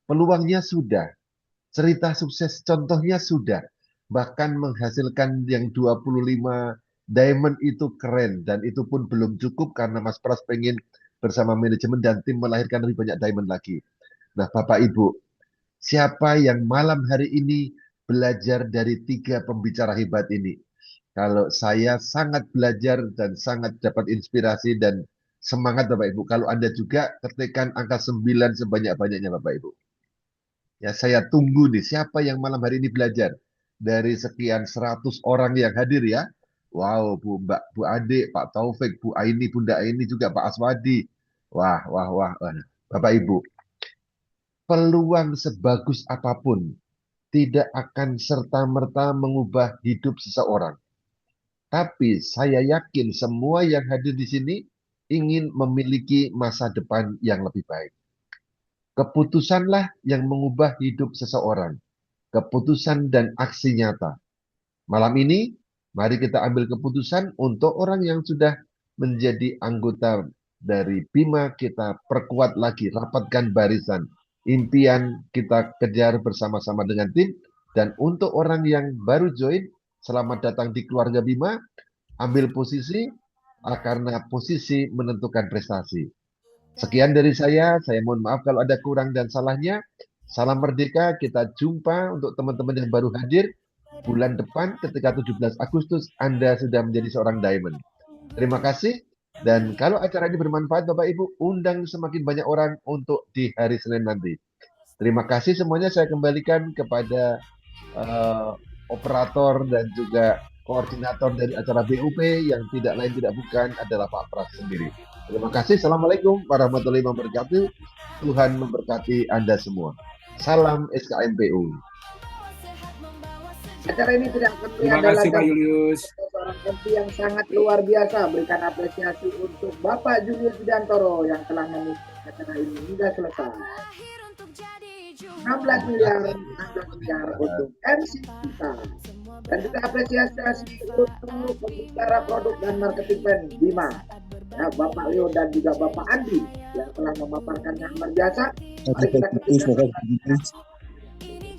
Peluangnya sudah, cerita sukses contohnya sudah, bahkan menghasilkan yang 25 diamond itu keren, dan itu pun belum cukup karena Mas Pras pengen bersama manajemen dan tim melahirkan lebih banyak diamond lagi. Nah Bapak Ibu, siapa yang malam hari ini belajar dari 3 pembicara hebat ini? Kalau saya sangat belajar dan sangat dapat inspirasi dan semangat Bapak Ibu. Kalau Anda juga ketikkan angka 9 sebanyak-banyaknya Bapak Ibu. Ya, saya tunggu nih siapa yang malam hari ini belajar dari sekian 100 orang yang hadir ya. Wow, Bu Ade, Pak Taufik, Bu Aini, Bunda Aini juga Pak Aswadi. Wah. Bapak Ibu, peluang sebagus apapun tidak akan serta-merta mengubah hidup seseorang. Tapi saya yakin semua yang hadir di sini ingin memiliki masa depan yang lebih baik. Keputusanlah yang mengubah hidup seseorang. Keputusan dan aksi nyata. Malam ini, mari kita ambil keputusan untuk orang yang sudah menjadi anggota dari Bima, kita perkuat lagi, rapatkan barisan. Impian kita kejar bersama-sama dengan tim. Dan untuk orang yang baru join, selamat datang di keluarga Bima. Ambil posisi, karena posisi menentukan prestasi. Sekian dari saya mohon maaf kalau ada kurang dan salahnya. Salam merdeka, kita jumpa untuk teman-teman yang baru hadir. Bulan depan ketika 17 Agustus Anda sudah menjadi seorang diamond. Terima kasih. Dan kalau acara ini bermanfaat Bapak Ibu, undang semakin banyak orang untuk di hari Senin nanti. Terima kasih semuanya, saya kembalikan kepada operator dan juga koordinator dari acara BUP yang tidak lain tidak bukan adalah Pak Pras sendiri. Terima kasih. Assalamualaikum warahmatullahi wabarakatuh. Tuhan memberkati Anda semua. Salam SKMPU. Acara ini tidak akan Terima kasih Pak Julius. seorang MC yang sangat luar biasa. Berikan apresiasi untuk Bapak Julius Widantoro yang telah memimpin acara ini hingga selesai. 16 miliar untuk MC kita. Dan juga apresiasi untuk pembicara produk dan marketing band Bima. Ya, Bapak Leo dan juga Bapak Andi yang telah memaparkan yang luar biasa. Mari kita ketikkan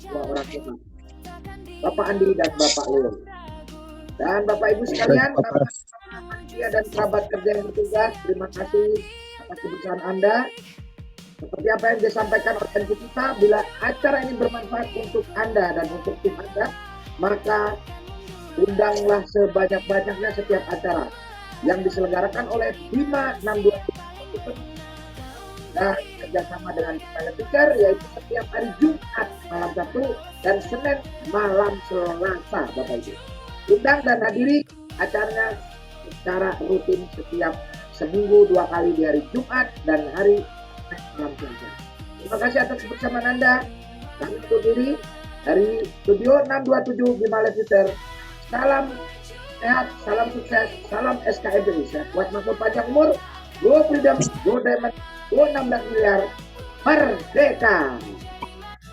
dua orang itu. Bapak Andi dan Bapak Leo. Dan Bapak Ibu sekalian, manusia dan kerabat kerja yang bertugas, terima kasih atas kebersamaan Anda. Seperti apa yang disampaikan oleh MC kita, bila acara ini bermanfaat untuk Anda dan untuk tim Anda, maka undanglah sebanyak-banyaknya setiap acara yang diselenggarakan oleh Bima 623 dan kerjasama dengan Pikir, yaitu setiap hari Jumat malam Sabtu dan Senin malam Selasa, Bapak Ibu. Undang dan hadiri acaranya secara rutin setiap seminggu 2 kali di hari Jumat dan hari malam Selasa. Terima kasih atas kebersamaan Anda. Kami undur diri dari studio 627 Bima Leviter. Salam sehat, salam sukses, salam SKMPU. Sehat kuat makmur panjang umur. Go Freedom, Go Diamond, Go 16 miliar. Merdeka!